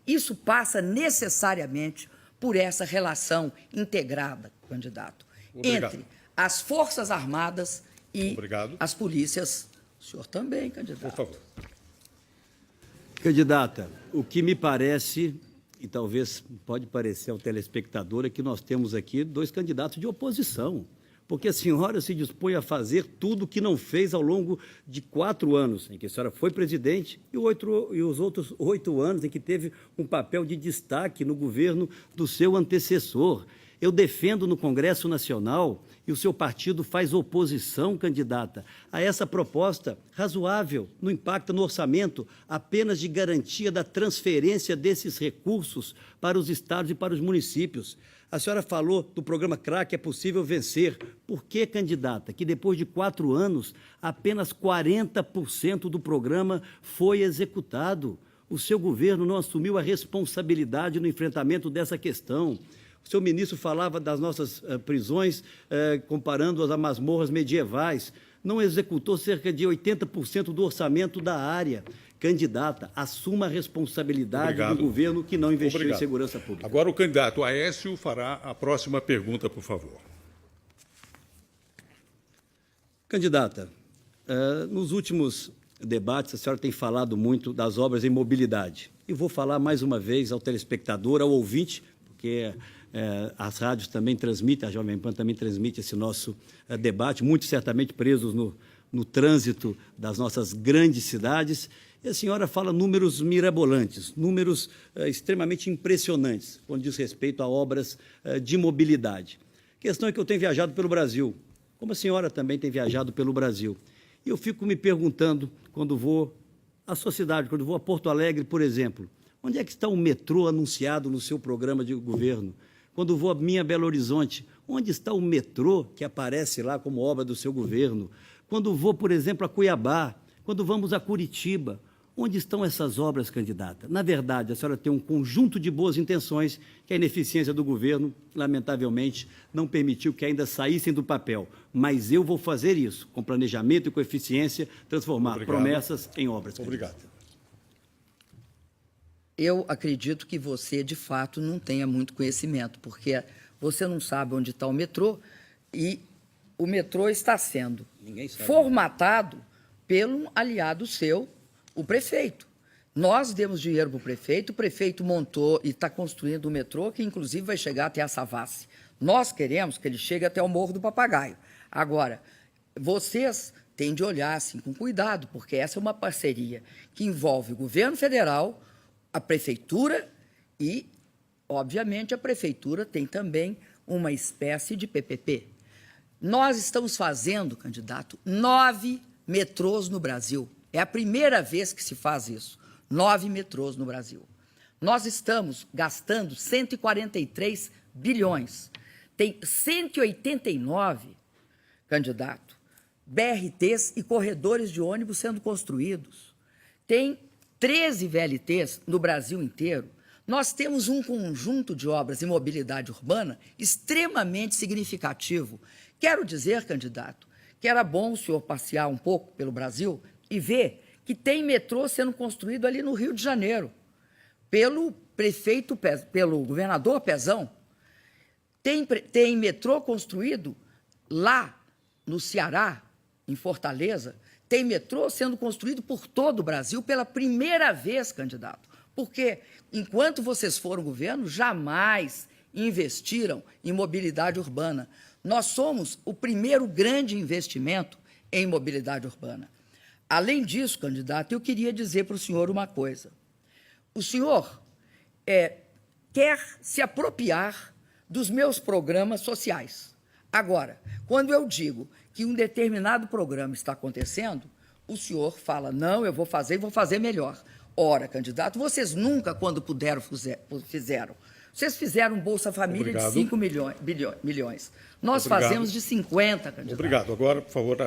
Isso passa necessariamente por essa relação integrada, candidato, entre as Forças Armadas e as polícias. O senhor também, candidato. Por favor. Candidata, o que me parece, e talvez pode parecer ao telespectador, é que nós temos aqui 2 candidatos de oposição, porque a senhora se dispõe a fazer tudo o que não fez ao longo de 4 anos, em que a senhora foi presidente, e os outros 8 anos em que teve um papel de destaque no governo do seu antecessor. Eu defendo no Congresso Nacional, e o seu partido faz oposição, candidata, a essa proposta razoável, não impacta no orçamento, apenas de garantia da transferência desses recursos para os estados e para os municípios. A senhora falou do programa CRA, que é possível vencer. Por que, candidata, que depois de 4 anos, apenas 40% do programa foi executado? O seu governo não assumiu a responsabilidade no enfrentamento dessa questão. O seu ministro falava das nossas prisões, comparando-as a masmorras medievais. Não executou cerca de 80% do orçamento da área. Candidata, assuma a responsabilidade do governo que não investiu em segurança pública. Agora o candidato Aécio fará a próxima pergunta, por favor. Candidata, nos últimos debates, a senhora tem falado muito das obras em mobilidade. E vou falar mais uma vez ao telespectador, ao ouvinte, porque as rádios também transmitem, a Jovem Pan também transmite esse nosso debate, muito certamente presos no trânsito das nossas grandes cidades. E a senhora fala números mirabolantes, números extremamente impressionantes, quando diz respeito a obras de mobilidade. A questão é que eu tenho viajado pelo Brasil, como a senhora também tem viajado pelo Brasil. E eu fico me perguntando, quando vou à sua cidade, quando vou a Porto Alegre, por exemplo, onde é que está o metrô anunciado no seu programa de governo? Quando vou a minha Belo Horizonte, onde está o metrô que aparece lá como obra do seu governo? Quando vou, por exemplo, a Cuiabá, quando vamos a Curitiba, onde estão essas obras, candidata? Na verdade, a senhora tem um conjunto de boas intenções que a ineficiência do governo, lamentavelmente, não permitiu que ainda saíssem do papel. Mas eu vou fazer isso, com planejamento e com eficiência, transformar promessas em obras. Obrigado. Eu acredito que você, de fato, não tenha muito conhecimento, porque você não sabe onde está o metrô e o metrô está sendo formatado pelo aliado seu, o prefeito. Nós demos dinheiro para o prefeito montou e está construindo o metrô, que inclusive vai chegar até a Savassi. Nós queremos que ele chegue até o Morro do Papagaio. Agora, vocês têm de olhar assim com cuidado, porque essa é uma parceria que envolve o governo federal, a prefeitura e, obviamente, a prefeitura tem também uma espécie de PPP. Nós estamos fazendo, candidato, 9 metrôs no Brasil. É a primeira vez que se faz isso. 9 metrôs no Brasil. Nós estamos gastando 143 bilhões. Tem 189, candidato, BRTs e corredores de ônibus sendo construídos. Tem 13 VLTs no Brasil inteiro. Nós temos um conjunto de obras em mobilidade urbana extremamente significativo. Quero dizer, candidato, que era bom o senhor passear um pouco pelo Brasil e ver que tem metrô sendo construído ali no Rio de Janeiro, pelo governador Pezão. Tem metrô construído lá no Ceará, em Fortaleza. Tem metrô sendo construído por todo o Brasil pela primeira vez, candidato. Porque, enquanto vocês foram governo, jamais investiram em mobilidade urbana. Nós somos o primeiro grande investimento em mobilidade urbana. Além disso, candidato, eu queria dizer para o senhor uma coisa. O senhor quer se apropriar dos meus programas sociais. Agora, quando eu digo que um determinado programa está acontecendo, o senhor fala, não, eu vou fazer e vou fazer melhor. Ora, candidato, vocês nunca, quando puderam, fizeram. Vocês fizeram Bolsa Família de 5 milhões. Nós fazemos de 50, candidato. Obrigado. Agora, por favor,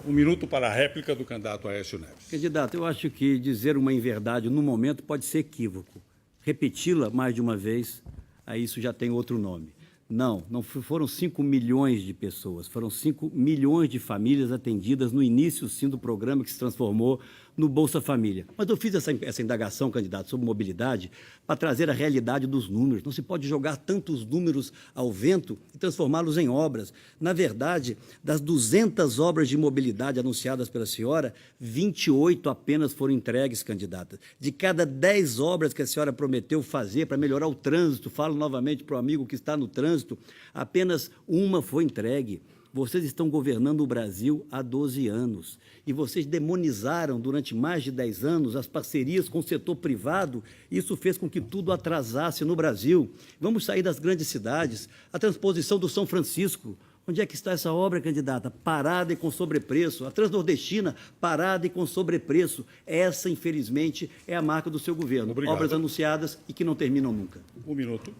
um minuto para a réplica do candidato Aécio Neves. Candidato, eu acho que dizer uma inverdade no momento pode ser equívoco. Repeti-la mais de uma vez, aí isso já tem outro nome. Não foram 5 milhões de pessoas, foram 5 milhões de famílias atendidas no início, sim, do programa que se transformou no Bolsa Família. Mas eu fiz essa indagação, candidato, sobre mobilidade para trazer a realidade dos números. Não se pode jogar tantos números ao vento e transformá-los em obras. Na verdade, das 200 obras de mobilidade anunciadas pela senhora, 28 apenas foram entregues, candidata. De cada 10 obras que a senhora prometeu fazer para melhorar o trânsito, falo novamente para o amigo que está no trânsito, apenas uma foi entregue. Vocês estão governando o Brasil há 12 anos e vocês demonizaram durante mais de 10 anos as parcerias com o setor privado. Isso fez com que tudo atrasasse no Brasil. Vamos sair das grandes cidades. A transposição do São Francisco. Onde é que está essa obra, candidata? Parada e com sobrepreço. A Transnordestina, parada e com sobrepreço. Essa, infelizmente, é a marca do seu governo. Obrigado. Obras anunciadas e que não terminam nunca. Um minuto.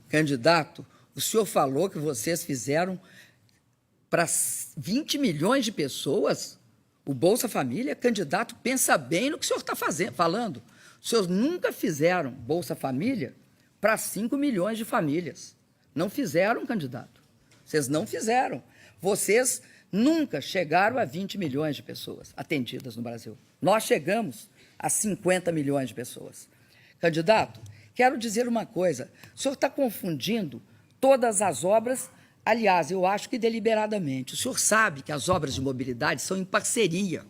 Candidato, o senhor falou que vocês fizeram para 20 milhões de pessoas o Bolsa Família. Candidato, pensa bem no que o senhor está falando. Os senhores nunca fizeram Bolsa Família para 5 milhões de famílias. Não fizeram, candidato. Vocês não fizeram. Vocês nunca chegaram a 20 milhões de pessoas atendidas no Brasil. Nós chegamos a 50 milhões de pessoas. Candidato, quero dizer uma coisa. O senhor está confundindo todas as obras. Aliás, eu acho que deliberadamente. O senhor sabe que as obras de mobilidade são em parceria.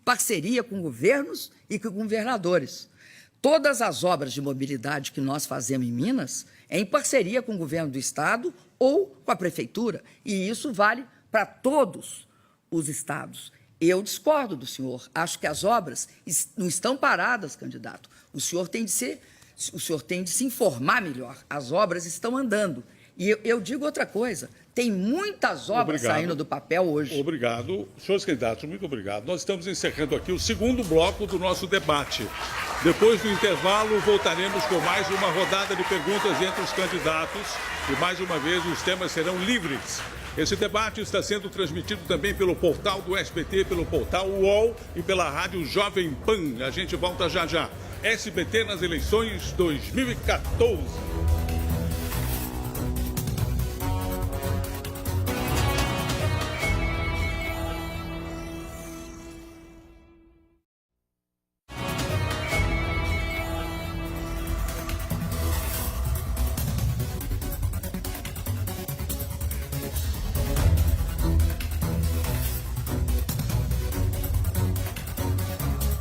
parceria com governos e com governadores. Todas as obras de mobilidade que nós fazemos em Minas é em parceria com o governo do Estado ou com a Prefeitura, e isso vale para todos os estados. Eu discordo do senhor. Acho que as obras não estão paradas, candidato. O senhor tem de se informar melhor. As obras estão andando. E eu digo outra coisa, tem muitas obras saindo do papel hoje. Obrigado. Senhores candidatos, muito obrigado. Nós estamos encerrando aqui o segundo bloco do nosso debate. Depois do intervalo, voltaremos com mais uma rodada de perguntas entre os candidatos e, mais uma vez, os temas serão livres. Esse debate está sendo transmitido também pelo portal do SBT, pelo portal UOL e pela rádio Jovem Pan. A gente volta já já. SBT nas eleições 2014.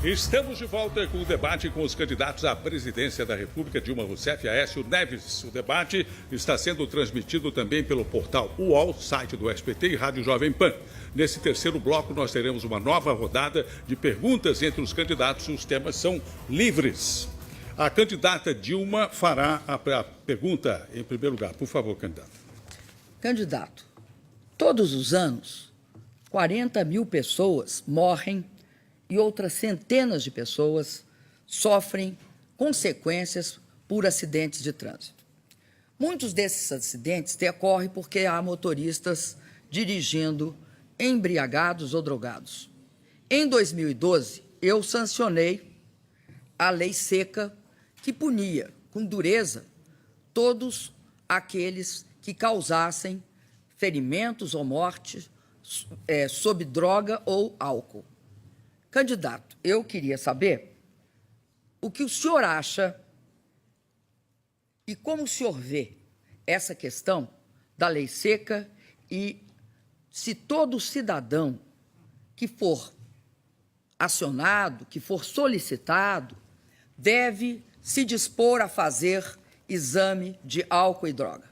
Estamos de volta com o debate com os candidatos à presidência da República, Dilma Rousseff e Aécio Neves. O debate está sendo transmitido também pelo portal UOL, site do SBT e Rádio Jovem Pan. Nesse terceiro bloco, nós teremos uma nova rodada de perguntas entre os candidatos. Os temas são livres. A candidata Dilma fará a pergunta em primeiro lugar. Por favor, candidato. Candidato, todos os anos, 40 mil pessoas morrem e outras centenas de pessoas sofrem consequências por acidentes de trânsito. Muitos desses acidentes decorrem porque há motoristas dirigindo embriagados ou drogados. Em 2012, eu sancionei a lei seca que punia com dureza todos aqueles que causassem ferimentos ou mortes sob droga ou álcool. Candidato, eu queria saber o que o senhor acha e como o senhor vê essa questão da lei seca e se todo cidadão que for acionado, que for solicitado, deve se dispor a fazer exame de álcool e droga.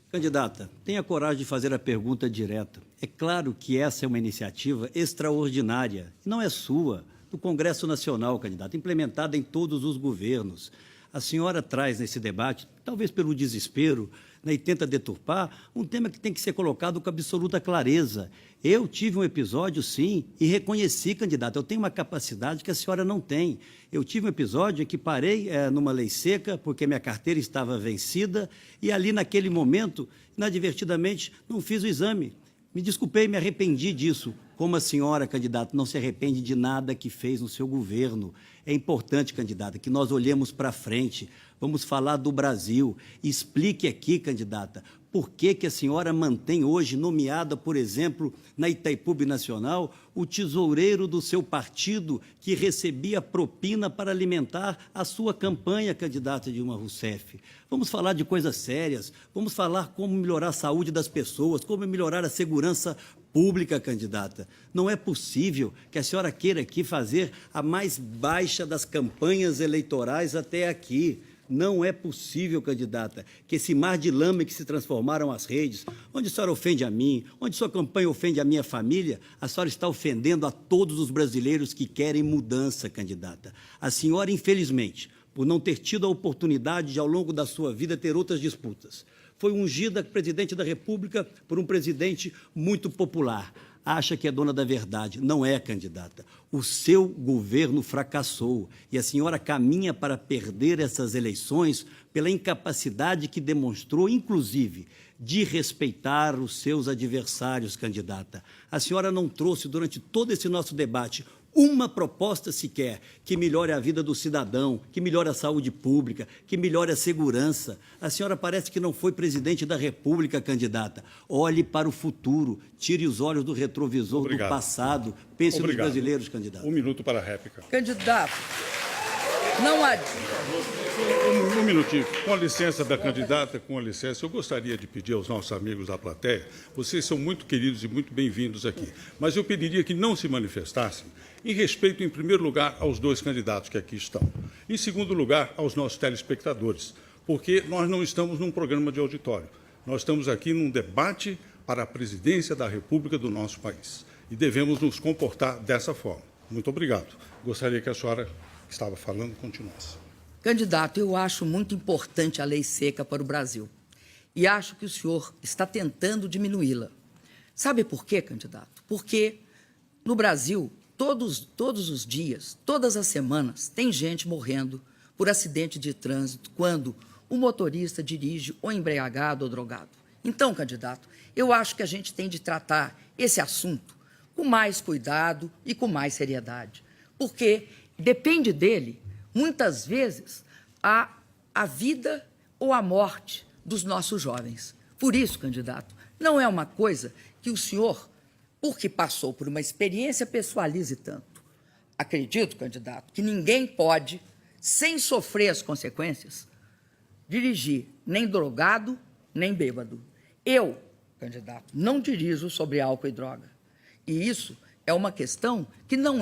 Candidata, tenha coragem de fazer a pergunta direta. É claro que essa é uma iniciativa extraordinária, não é sua, do Congresso Nacional, candidata, implementada em todos os governos. A senhora traz nesse debate, talvez pelo desespero, e tenta deturpar um tema que tem que ser colocado com absoluta clareza. Eu tive um episódio, sim, e reconheci, candidata, eu tenho uma capacidade que a senhora não tem. Eu tive um episódio em que parei numa lei seca, porque minha carteira estava vencida, e ali, naquele momento, inadvertidamente, não fiz o exame. Me desculpei, me arrependi disso. Como a senhora, candidata, não se arrepende de nada que fez no seu governo. É importante, candidata, que nós olhemos para frente. Vamos falar do Brasil. Explique aqui, candidata, por que a senhora mantém hoje nomeada, por exemplo, na Itaipu Nacional, o tesoureiro do seu partido que recebia propina para alimentar a sua campanha, candidata Dilma Rousseff. Vamos falar de coisas sérias, vamos falar como melhorar a saúde das pessoas, como melhorar a segurança pública, candidata. Não é possível que a senhora queira aqui fazer a mais baixa das campanhas eleitorais até aqui. Não é possível, candidata, que esse mar de lama que se transformaram as redes, onde a senhora ofende a mim, onde sua campanha ofende a minha família, a senhora está ofendendo a todos os brasileiros que querem mudança, candidata. A senhora, infelizmente, por não ter tido a oportunidade de, ao longo da sua vida, ter outras disputas, foi ungida presidente da República por um presidente muito popular. Acha que é dona da verdade. Não é, candidata. O seu governo fracassou e a senhora caminha para perder essas eleições pela incapacidade que demonstrou, inclusive, de respeitar os seus adversários, candidata. A senhora não trouxe, durante todo esse nosso debate, uma proposta sequer que melhore a vida do cidadão, que melhore a saúde pública, que melhore a segurança. A senhora parece que não foi presidente da República, candidata. Olhe para o futuro, tire os olhos do retrovisor do passado, pense nos brasileiros, candidato. 1 minuto para a réplica. Candidato, Não há... Um minutinho. Com a licença da candidata, com a licença, eu gostaria de pedir aos nossos amigos da plateia, vocês são muito queridos e muito bem-vindos aqui, mas eu pediria que não se manifestassem em respeito, em primeiro lugar, aos dois candidatos que aqui estão. Em segundo lugar, aos nossos telespectadores, porque nós não estamos num programa de auditório. Nós estamos aqui num debate para a presidência da República do nosso país. E devemos nos comportar dessa forma. Muito obrigado. Gostaria que a senhora, que estava falando, continuasse. Candidato, eu acho muito importante a lei seca para o Brasil. E acho que o senhor está tentando diminuí-la. Sabe por quê, candidato? Porque no Brasil, todos os dias, todas as semanas, tem gente morrendo por acidente de trânsito quando o motorista dirige ou embriagado ou drogado. Então, candidato, eu acho que a gente tem de tratar esse assunto com mais cuidado e com mais seriedade, porque depende dele, muitas vezes, a vida ou a morte dos nossos jovens. Por isso, candidato, não é uma coisa que o senhor, porque passou por uma experiência, pessoalize tanto. Acredito, candidato, que ninguém pode, sem sofrer as consequências, dirigir nem drogado, nem bêbado. Eu, candidato, não dirijo sobre álcool e droga. E isso é uma questão que não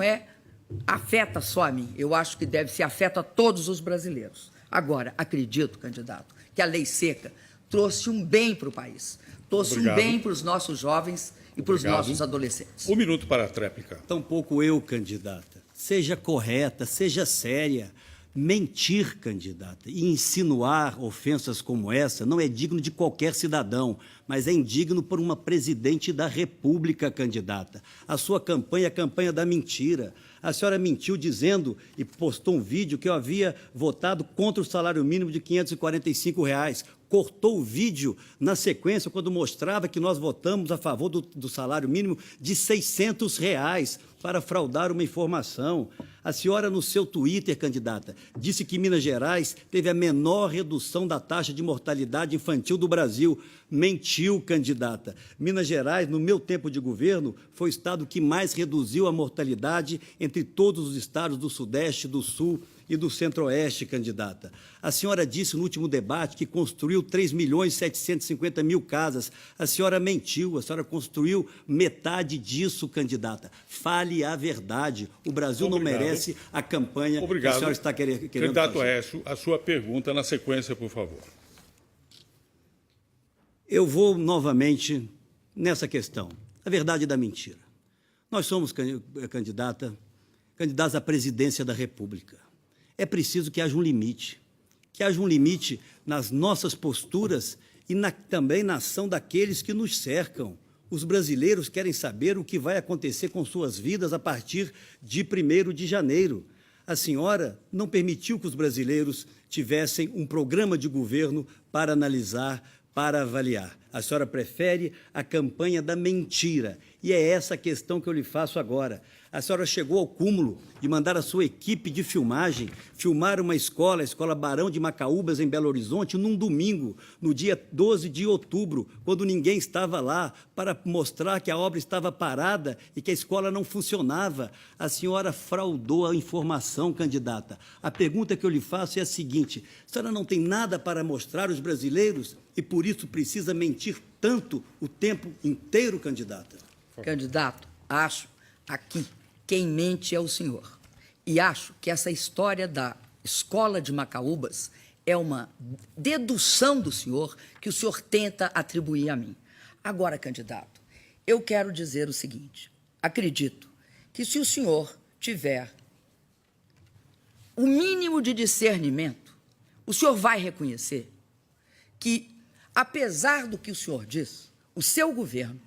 afeta só a mim. Eu acho que afeta todos os brasileiros. Agora, acredito, candidato, que a lei seca trouxe um bem para o país. Trouxe um bem para os nossos jovens e para os nossos adolescentes. 1 minuto para a tréplica. Tampouco eu, candidata. Seja correta, seja séria. Mentir, candidata, e insinuar ofensas como essa não é digno de qualquer cidadão, mas é indigno por uma presidente da República, candidata. A sua campanha é a campanha da mentira. A senhora mentiu dizendo e postou um vídeo que eu havia votado contra o salário mínimo de R$ 545. Cortou o vídeo na sequência quando mostrava que nós votamos a favor do salário mínimo de R$ 600 para fraudar uma informação. A senhora, no seu Twitter, candidata, disse que Minas Gerais teve a menor redução da taxa de mortalidade infantil do Brasil. Mentiu, candidata. Minas Gerais, no meu tempo de governo, foi o estado que mais reduziu a mortalidade entre todos os estados do Sudeste, do Sul e do Centro-Oeste, candidata. A senhora disse no último debate que construiu 3.750.000 casas. A senhora mentiu, a senhora construiu metade disso, candidata. Fale a verdade. O Brasil não merece a campanha que a senhora está querendo Candidato fazer. Aécio, a sua pergunta na sequência, por favor. Eu vou novamente nessa questão, a verdade da mentira. Nós somos candidatos à presidência da República. É preciso que haja um limite nas nossas posturas e também na ação daqueles que nos cercam. Os brasileiros querem saber o que vai acontecer com suas vidas a partir de 1º de janeiro. A senhora não permitiu que os brasileiros tivessem um programa de governo para analisar, para avaliar. A senhora prefere a campanha da mentira. E é essa a questão que eu lhe faço agora. A senhora chegou ao cúmulo de mandar a sua equipe de filmagem filmar uma escola, a Escola Barão de Macaúbas, em Belo Horizonte, num domingo, no dia 12 de outubro, quando ninguém estava lá, para mostrar que a obra estava parada e que a escola não funcionava. A senhora fraudou a informação, candidata. A pergunta que eu lhe faço é a seguinte: a senhora não tem nada para mostrar aos brasileiros e, por isso, precisa mentir tanto o tempo inteiro, candidata? Candidato, acho aqui quem mente é o senhor. E acho que essa história da Escola de Macaúbas é uma dedução do senhor que o senhor tenta atribuir a mim. Agora, candidato, eu quero dizer o seguinte: acredito que se o senhor tiver o mínimo de discernimento, o senhor vai reconhecer que, apesar do que o senhor diz, o seu governo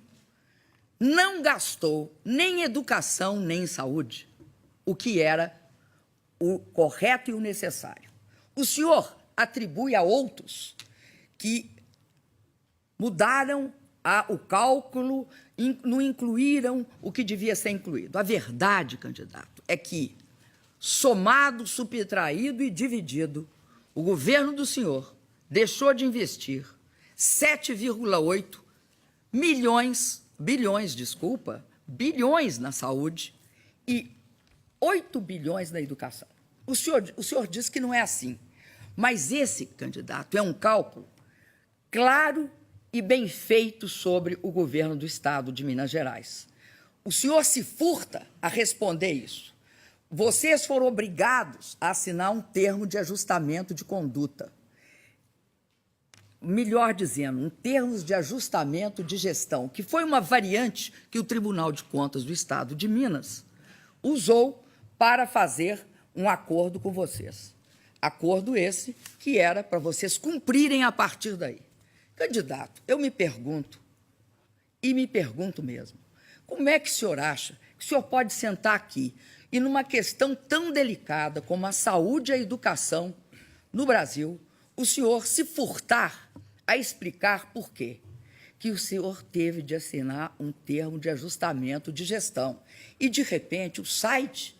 não gastou nem em educação, nem em saúde, o que era o correto e o necessário. O senhor atribui a outros que mudaram o cálculo, não incluíram o que devia ser incluído. A verdade, candidato, é que, somado, subtraído e dividido, o governo do senhor deixou de investir 7,8 bilhões na saúde e 8 bilhões na educação. O senhor disse que não é assim. Mas esse, candidato, é um cálculo claro e bem feito sobre o governo do Estado de Minas Gerais. O senhor se furta a responder isso. Vocês foram obrigados a assinar um termo de ajustamento de conduta. Melhor dizendo, um termo de ajustamento de gestão, que foi uma variante que o Tribunal de Contas do Estado de Minas usou para fazer um acordo com vocês. Acordo esse que era para vocês cumprirem a partir daí. Candidato, eu me pergunto, e me pergunto mesmo, como é que o senhor acha que o senhor pode sentar aqui e, numa questão tão delicada como a saúde e a educação no Brasil, o senhor se furtar a explicar por quê que o senhor teve de assinar um termo de ajustamento de gestão e, de repente, o site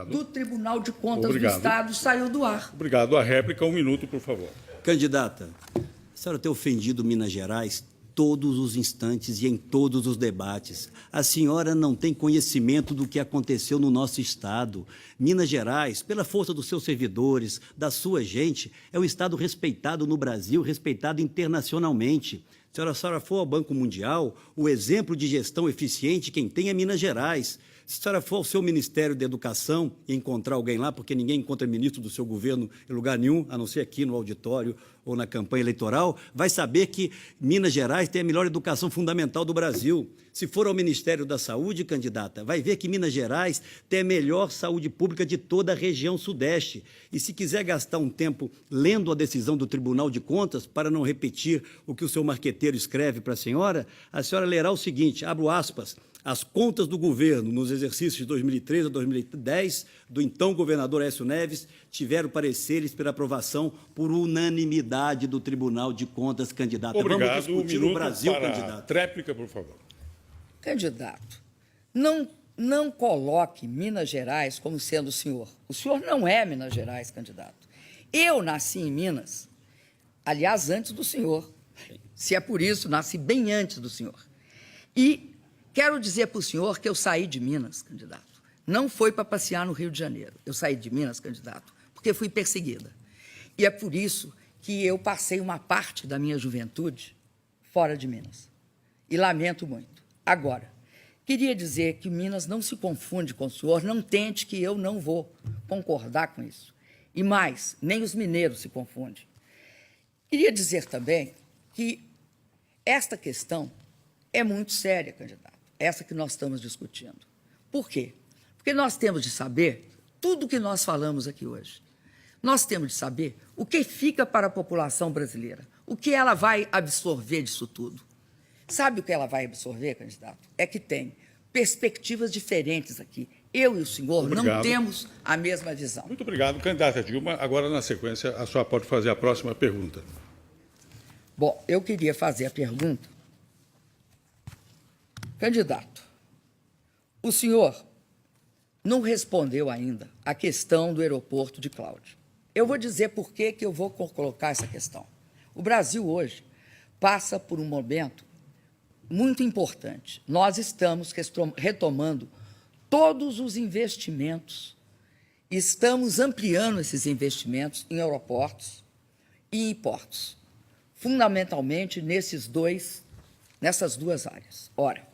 do Tribunal de Contas do Estado saiu do ar. Obrigado. A réplica, 1 minuto, por favor. Candidata, a senhora tem ofendido Minas Gerais todos os instantes e em todos os debates. A senhora não tem conhecimento do que aconteceu no nosso Estado. Minas Gerais, pela força dos seus servidores, da sua gente, é um Estado respeitado no Brasil, respeitado internacionalmente. Se a senhora for ao Banco Mundial, o exemplo de gestão eficiente quem tem é Minas Gerais. Se a senhora for ao seu Ministério da Educação e encontrar alguém lá, porque ninguém encontra ministro do seu governo em lugar nenhum, a não ser aqui no auditório ou na campanha eleitoral, vai saber que Minas Gerais tem a melhor educação fundamental do Brasil. Se for ao Ministério da Saúde, candidata, vai ver que Minas Gerais tem a melhor saúde pública de toda a região sudeste. E se quiser gastar um tempo lendo a decisão do Tribunal de Contas, para não repetir o que o seu marqueteiro escreve para a senhora lerá o seguinte, abro aspas, as contas do governo nos exercícios de 2013 a 2010 do então governador Aécio Neves tiveram pareceres para aprovação por unanimidade do Tribunal de Contas, candidata. Obrigado. Vamos discutir o Brasil, para candidato. Tréplica, por favor. Candidato, não coloque Minas Gerais como sendo o senhor. O senhor não é Minas Gerais, candidato. Eu nasci em Minas, aliás, antes do senhor. Se é por isso, nasci bem antes do senhor. E quero dizer para o senhor que eu saí de Minas, candidato. Não foi para passear no Rio de Janeiro. Eu saí de Minas, candidato, porque fui perseguida. E é por isso que eu passei uma parte da minha juventude fora de Minas. E lamento muito. Agora, queria dizer que Minas não se confunde com o senhor, não tente que eu não vou concordar com isso. E mais, nem os mineiros se confundem. Queria dizer também que esta questão é muito séria, candidato, essa que nós estamos discutindo. Por quê? Porque nós temos de saber tudo o que nós falamos aqui hoje. Nós temos de saber o que fica para a população brasileira, o que ela vai absorver disso tudo. Sabe o que ela vai absorver, candidato? É que tem perspectivas diferentes aqui. Eu e o senhor não temos a mesma visão. Muito obrigado, candidata Dilma. Agora, na sequência, a senhora pode fazer a próxima pergunta. Bom, eu queria fazer a pergunta. Candidato, o senhor não respondeu ainda a questão do aeroporto de Cláudio. Eu vou dizer por que eu vou colocar essa questão. O Brasil hoje passa por um momento muito importante. Nós estamos retomando todos os investimentos, estamos ampliando esses investimentos em aeroportos e em portos, fundamentalmente nessas duas áreas. Ora,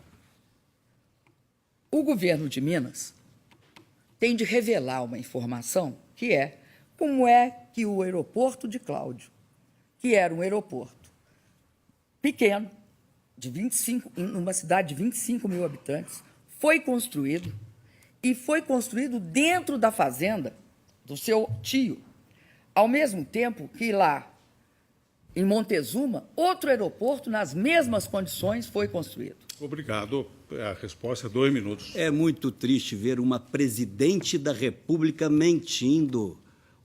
o governo de Minas tem de revelar uma informação que é como é que o aeroporto de Cláudio, que era um aeroporto pequeno, numa cidade de 25 mil habitantes, foi construído e foi construído dentro da fazenda do seu tio, ao mesmo tempo que lá, em Montezuma, outro aeroporto, nas mesmas condições, foi construído. Obrigado. A resposta é 2 minutos. É muito triste ver uma presidente da República mentindo.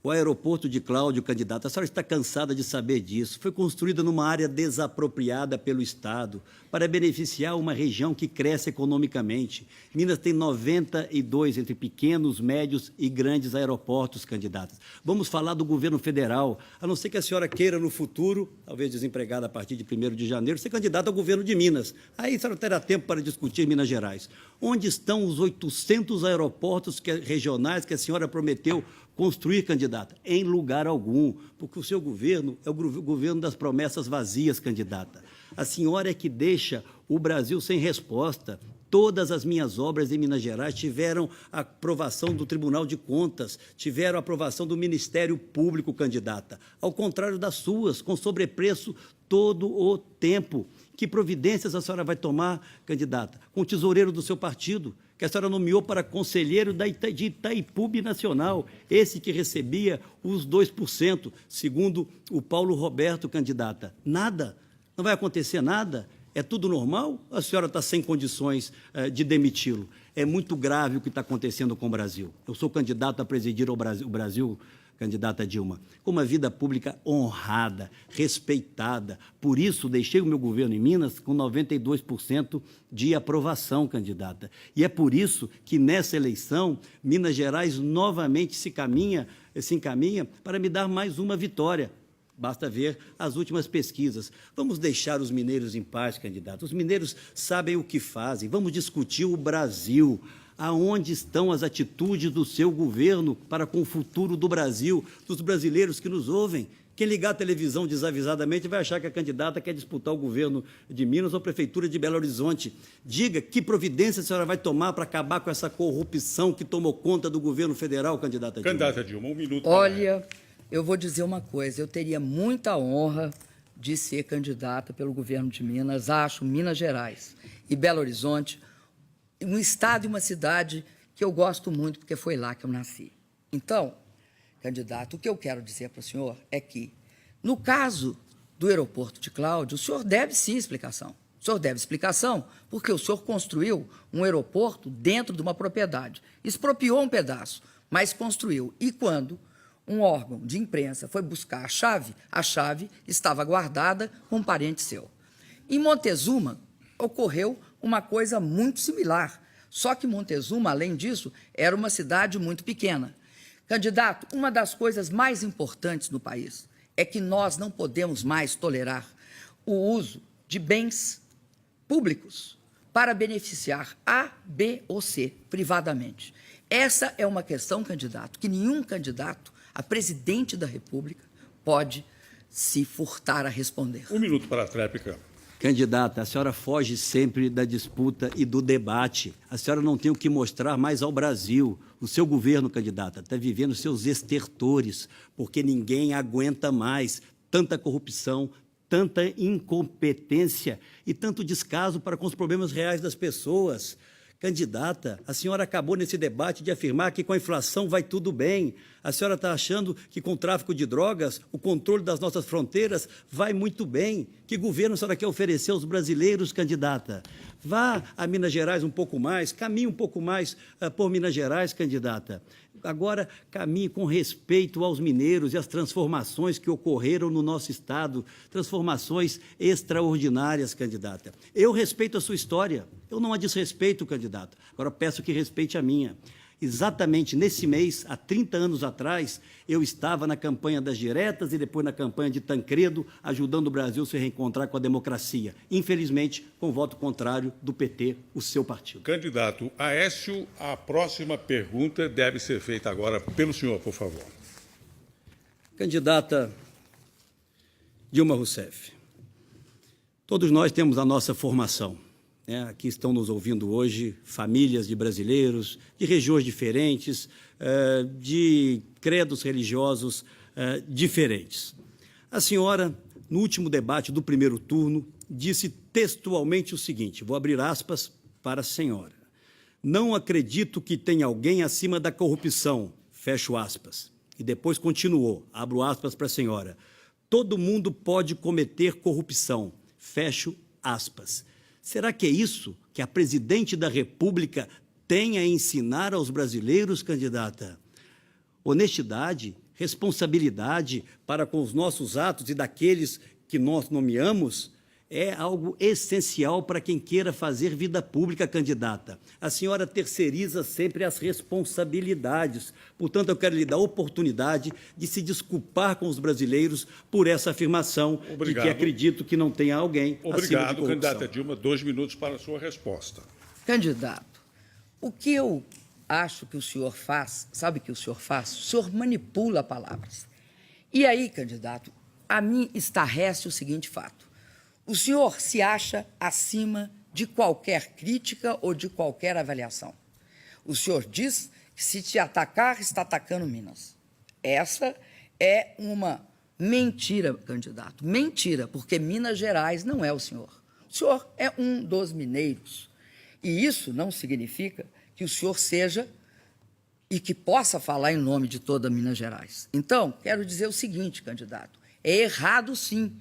O aeroporto de Cláudio, candidato, a senhora está cansada de saber disso. Foi construída numa área desapropriada pelo Estado para beneficiar uma região que cresce economicamente. Minas tem 92 entre pequenos, médios e grandes aeroportos, candidatas. Vamos falar do governo federal, a não ser que a senhora queira no futuro, talvez desempregada a partir de 1º de janeiro, ser candidata ao governo de Minas. Aí a senhora terá tempo para discutir Minas Gerais. Onde estão os 800 aeroportos regionais que a senhora prometeu Construir, candidata? Em lugar algum, porque o seu governo é o governo das promessas vazias, candidata. A senhora é que deixa o Brasil sem resposta. Todas as minhas obras em Minas Gerais tiveram a aprovação do Tribunal de Contas, tiveram a aprovação do Ministério Público, candidata. Ao contrário das suas, com sobrepreço todo o tempo. Que providências a senhora vai tomar, candidata, com o tesoureiro do seu partido, que a senhora nomeou para conselheiro de Itaipu Nacional, esse que recebia os 2%, segundo o Paulo Roberto, candidata? Nada? Não vai acontecer nada? É tudo normal? A senhora está sem condições de demiti-lo. É muito grave o que está acontecendo com o Brasil. Eu sou candidato a presidir o Brasil, candidata Dilma, com uma vida pública honrada, respeitada. Por isso, deixei o meu governo em Minas com 92% de aprovação, candidata. E é por isso que, nessa eleição, Minas Gerais novamente se encaminha para me dar mais uma vitória. Basta ver as últimas pesquisas. Vamos deixar os mineiros em paz, candidato. Os mineiros sabem o que fazem. Vamos discutir o Brasil. Aonde estão as atitudes do seu governo para com o futuro do Brasil, dos brasileiros que nos ouvem? Quem ligar a televisão desavisadamente vai achar que a candidata quer disputar o governo de Minas ou a prefeitura de Belo Horizonte. Diga que providência a senhora vai tomar para acabar com essa corrupção que tomou conta do governo federal, candidata Dilma? Candidata Dilma, 1 minuto. Olha, eu vou dizer uma coisa, eu teria muita honra de ser candidata pelo governo de Minas. Acho Minas Gerais e Belo Horizonte um estado e uma cidade que eu gosto muito, porque foi lá que eu nasci. Então, candidato, o que eu quero dizer para o senhor é que, no caso do aeroporto de Cláudio, o senhor deve sim explicação. O senhor deve explicação porque o senhor construiu um aeroporto dentro de uma propriedade. Expropriou um pedaço, mas construiu. E quando um órgão de imprensa foi buscar a chave estava guardada com um parente seu. Em Montezuma, ocorreu uma coisa muito similar, só que Montezuma, além disso, era uma cidade muito pequena. Candidato, uma das coisas mais importantes no país é que nós não podemos mais tolerar o uso de bens públicos para beneficiar A, B ou C privadamente. Essa é uma questão, candidato, que nenhum candidato a presidente da República pode se furtar a responder. 1 minuto para a tréplica. Candidata, a senhora foge sempre da disputa e do debate. A senhora não tem o que mostrar mais ao Brasil. O seu governo, candidata, está vivendo seus estertores, porque ninguém aguenta mais tanta corrupção, tanta incompetência e tanto descaso para com os problemas reais das pessoas. Candidata, a senhora acabou nesse debate de afirmar que com a inflação vai tudo bem. A senhora está achando que com o tráfico de drogas, o controle das nossas fronteiras vai muito bem. Que governo a senhora quer oferecer aos brasileiros, candidata? Vá a Minas Gerais um pouco mais, caminhe um pouco mais por Minas Gerais, candidata. Agora, caminhe com respeito aos mineiros e às transformações que ocorreram no nosso Estado, transformações extraordinárias, candidata. Eu respeito a sua história, eu não a desrespeito, candidato. Agora, peço que respeite a minha. Exatamente nesse mês, há 30 anos atrás, eu estava na campanha das diretas e depois na campanha de Tancredo, ajudando o Brasil a se reencontrar com a democracia. Infelizmente, com voto contrário do PT, o seu partido. Candidato Aécio, a próxima pergunta deve ser feita agora pelo senhor, por favor. Candidata Dilma Rousseff, todos nós temos a nossa formação. Aqui estão nos ouvindo hoje famílias de brasileiros, de regiões diferentes, de credos religiosos diferentes. A senhora, no último debate do primeiro turno, disse textualmente o seguinte, vou abrir aspas para a senhora. Não acredito que tenha alguém acima da corrupção, fecho aspas. E depois continuou, abro aspas para a senhora. Todo mundo pode cometer corrupção, fecho aspas. Será que é isso que a presidente da República tem a ensinar aos brasileiros, candidata? Honestidade, responsabilidade para com os nossos atos e daqueles que nós nomeamos é algo essencial para quem queira fazer vida pública, candidata. A senhora terceiriza sempre as responsabilidades. Portanto, eu quero lhe dar a oportunidade de se desculpar com os brasileiros por essa afirmação. Obrigado. De que acredito que não tenha alguém acima de corrupção. Obrigado, candidata Dilma. 2 minutos para a sua resposta. Candidato, o que eu acho que o senhor faz, sabe o que o senhor faz? O senhor manipula palavras. E aí, candidato, a mim estarrece o seguinte fato. O senhor se acha acima de qualquer crítica ou de qualquer avaliação. O senhor diz que se te atacar, está atacando Minas. Essa é uma mentira, candidato. Mentira, porque Minas Gerais não é o senhor. O senhor é um dos mineiros. E isso não significa que o senhor seja e que possa falar em nome de toda Minas Gerais. Então, quero dizer o seguinte, candidato, é errado, sim,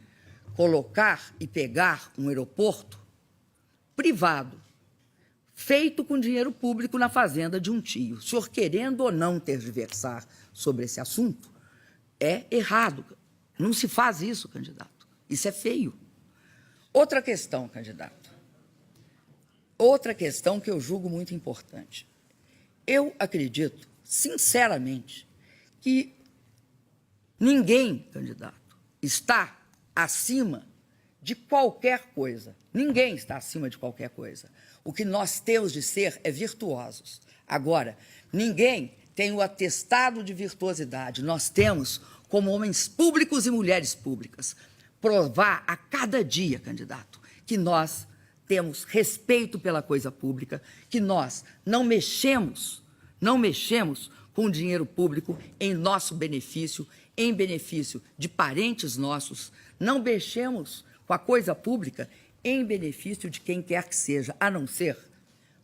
colocar e pegar um aeroporto privado, feito com dinheiro público na fazenda de um tio. O senhor, querendo ou não tergiversar sobre esse assunto, é errado. Não se faz isso, candidato. Isso é feio. Outra questão, candidato. Outra questão que eu julgo muito importante. Eu acredito, sinceramente, que ninguém, candidato, está acima de qualquer coisa. Ninguém está acima de qualquer coisa. O que nós temos de ser é virtuosos. Agora, ninguém tem o atestado de virtuosidade. Nós temos, como homens públicos e mulheres públicas, provar a cada dia, candidato, que nós temos respeito pela coisa pública, que nós não mexemos com o dinheiro público em nosso benefício, em benefício de parentes nossos, não mexemos com a coisa pública em benefício de quem quer que seja, a não ser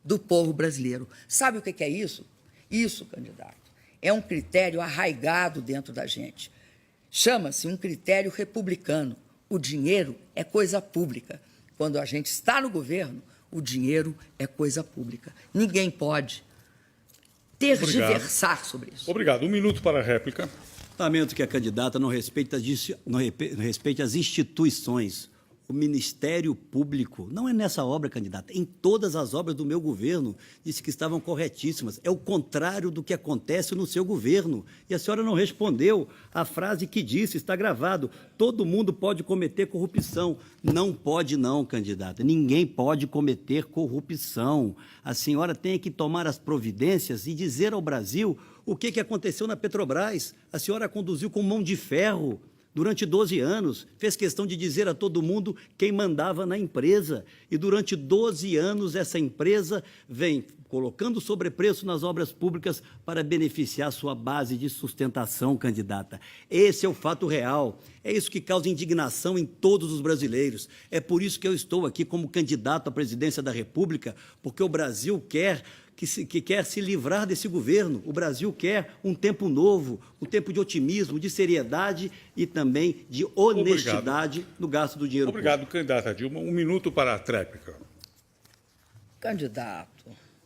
do povo brasileiro. Sabe o que é isso? Isso, candidato, é um critério arraigado dentro da gente. Chama-se um critério republicano. O dinheiro é coisa pública. Quando a gente está no governo, o dinheiro é coisa pública. Ninguém pode tergiversar sobre isso. Obrigado. 1 minuto para a réplica. Lamento que a candidata não respeite as instituições. O Ministério Público, não é nessa obra, candidata, em todas as obras do meu governo, disse que estavam corretíssimas. É o contrário do que acontece no seu governo. E a senhora não respondeu a frase que disse, está gravado, todo mundo pode cometer corrupção. Não pode não, candidata, ninguém pode cometer corrupção. A senhora tem que tomar as providências e dizer ao Brasil o que aconteceu na Petrobras. A senhora conduziu com mão de ferro durante 12 anos, fez questão de dizer a todo mundo quem mandava na empresa. E durante 12 anos essa empresa vem colocando sobrepreço nas obras públicas para beneficiar sua base de sustentação, candidata. Esse é o fato real. É isso que causa indignação em todos os brasileiros. É por isso que eu estou aqui como candidato à presidência da República, porque o Brasil quer se livrar desse governo. O Brasil quer um tempo novo, um tempo de otimismo, de seriedade e também de honestidade no gasto do dinheiro público. Obrigado, candidata Dilma. 1 minuto para a tréplica.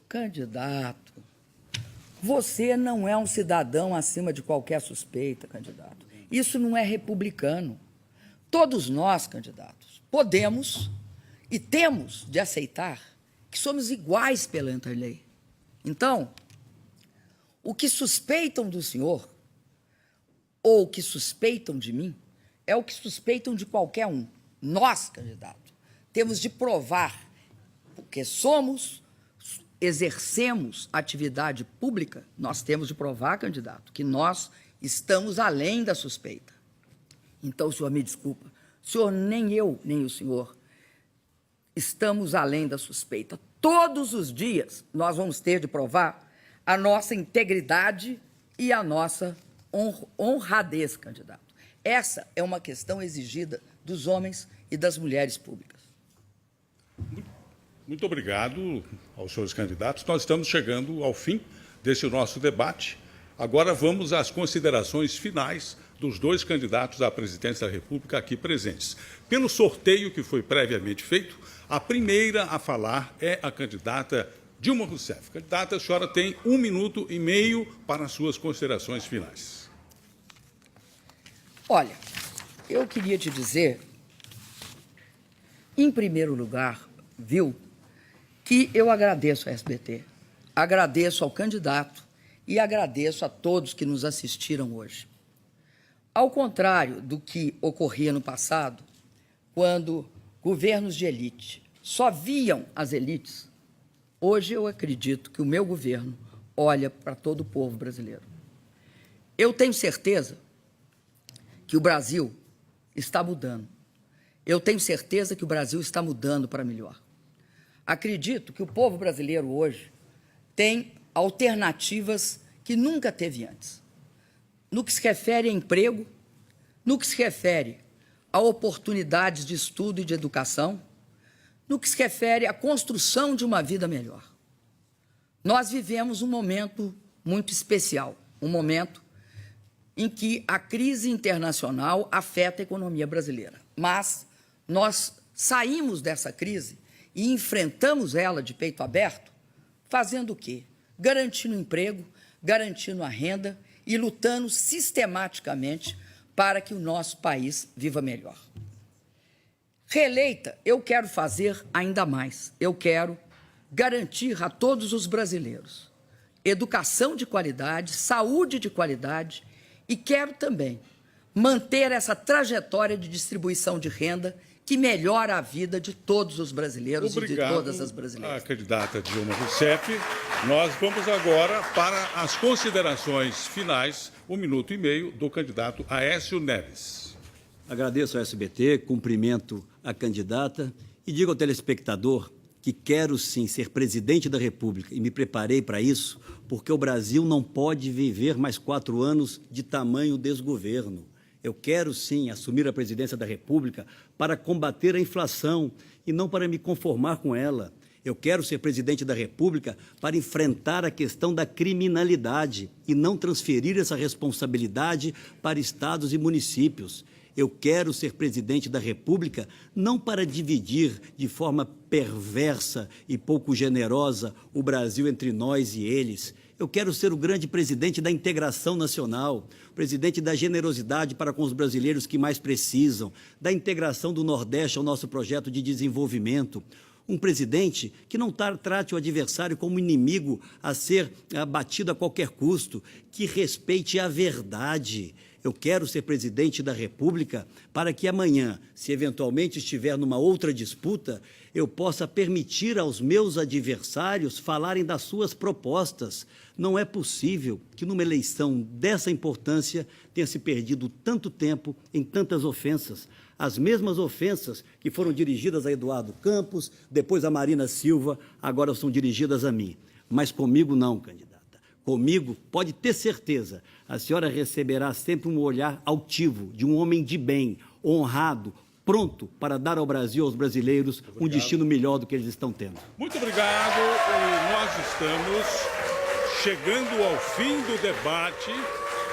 Candidato, você não é um cidadão acima de qualquer suspeita, candidato. Isso não é republicano. Todos nós, candidatos, podemos e temos de aceitar que somos iguais perante a lei. Então, o que suspeitam do senhor, ou o que suspeitam de mim, é o que suspeitam de qualquer um. Nós, candidato, temos de provar, porque exercemos atividade pública, nós temos de provar, candidato, que nós estamos além da suspeita. Então, o senhor me desculpa, o senhor, nem eu, nem o senhor, estamos além da suspeita. Todos os dias nós vamos ter de provar a nossa integridade e a nossa honradez, candidato. Essa é uma questão exigida dos homens e das mulheres públicas. Muito obrigado aos senhores candidatos. Nós estamos chegando ao fim desse nosso debate. Agora vamos às considerações finais dos 2 candidatos à presidência da República aqui presentes. Pelo sorteio que foi previamente feito, a primeira a falar é a candidata Dilma Rousseff. Candidata, a senhora tem 1 minuto e meio para as suas considerações finais. Olha, eu queria te dizer, em primeiro lugar, que eu agradeço ao SBT, agradeço ao candidato e agradeço a todos que nos assistiram hoje. Ao contrário do que ocorria no passado, quando governos de elite só viam as elites, hoje eu acredito que o meu governo olha para todo o povo brasileiro. Eu tenho certeza que o Brasil está mudando. Eu tenho certeza que o Brasil está mudando para melhor. Acredito que o povo brasileiro hoje tem alternativas que nunca teve antes. No que se refere a emprego, no que se refere a oportunidades de estudo e de educação, no que se refere à construção de uma vida melhor. Nós vivemos um momento muito especial, um momento em que a crise internacional afeta a economia brasileira. Mas nós saímos dessa crise e enfrentamos ela de peito aberto, fazendo o quê? Garantindo o emprego, garantindo a renda e lutando sistematicamente para que o nosso país viva melhor. Reeleita, eu quero fazer ainda mais. Eu quero garantir a todos os brasileiros educação de qualidade, saúde de qualidade e quero também manter essa trajetória de distribuição de renda que melhora a vida de todos os brasileiros e de todas as brasileiras. A candidata Dilma Rousseff. Nós vamos agora para as considerações finais, 1 minuto e meio, do candidato Aécio Neves. Agradeço ao SBT, cumprimento a candidata e digo ao telespectador que quero sim ser presidente da República e me preparei para isso, porque o Brasil não pode viver mais 4 anos de tamanho desgoverno. Eu quero sim assumir a presidência da República para combater a inflação e não para me conformar com ela. Eu quero ser presidente da República para enfrentar a questão da criminalidade e não transferir essa responsabilidade para estados e municípios. Eu quero ser presidente da República não para dividir de forma perversa e pouco generosa o Brasil entre nós e eles. Eu quero ser o grande presidente da integração nacional, presidente da generosidade para com os brasileiros que mais precisam, da integração do Nordeste ao nosso projeto de desenvolvimento. Um presidente que não trate o adversário como inimigo a ser abatido a qualquer custo, que respeite a verdade. Eu quero ser presidente da República para que amanhã, se eventualmente estiver numa outra disputa, eu possa permitir aos meus adversários falarem das suas propostas. Não é possível que numa eleição dessa importância tenha se perdido tanto tempo em tantas ofensas. As mesmas ofensas que foram dirigidas a Eduardo Campos, depois a Marina Silva, agora são dirigidas a mim. Mas comigo não, candidata. Comigo, pode ter certeza, a senhora receberá sempre um olhar altivo de um homem de bem, honrado, pronto para dar ao Brasil, aos brasileiros, um destino melhor do que eles estão tendo. Muito obrigado. E nós estamos chegando ao fim do debate.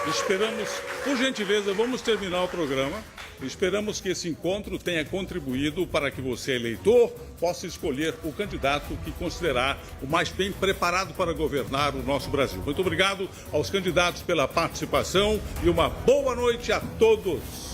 Esperamos, por gentileza, vamos terminar o programa. Esperamos que esse encontro tenha contribuído para que você, eleitor, possa escolher o candidato que considerar o mais bem preparado para governar o nosso Brasil. Muito obrigado aos candidatos pela participação e uma boa noite a todos.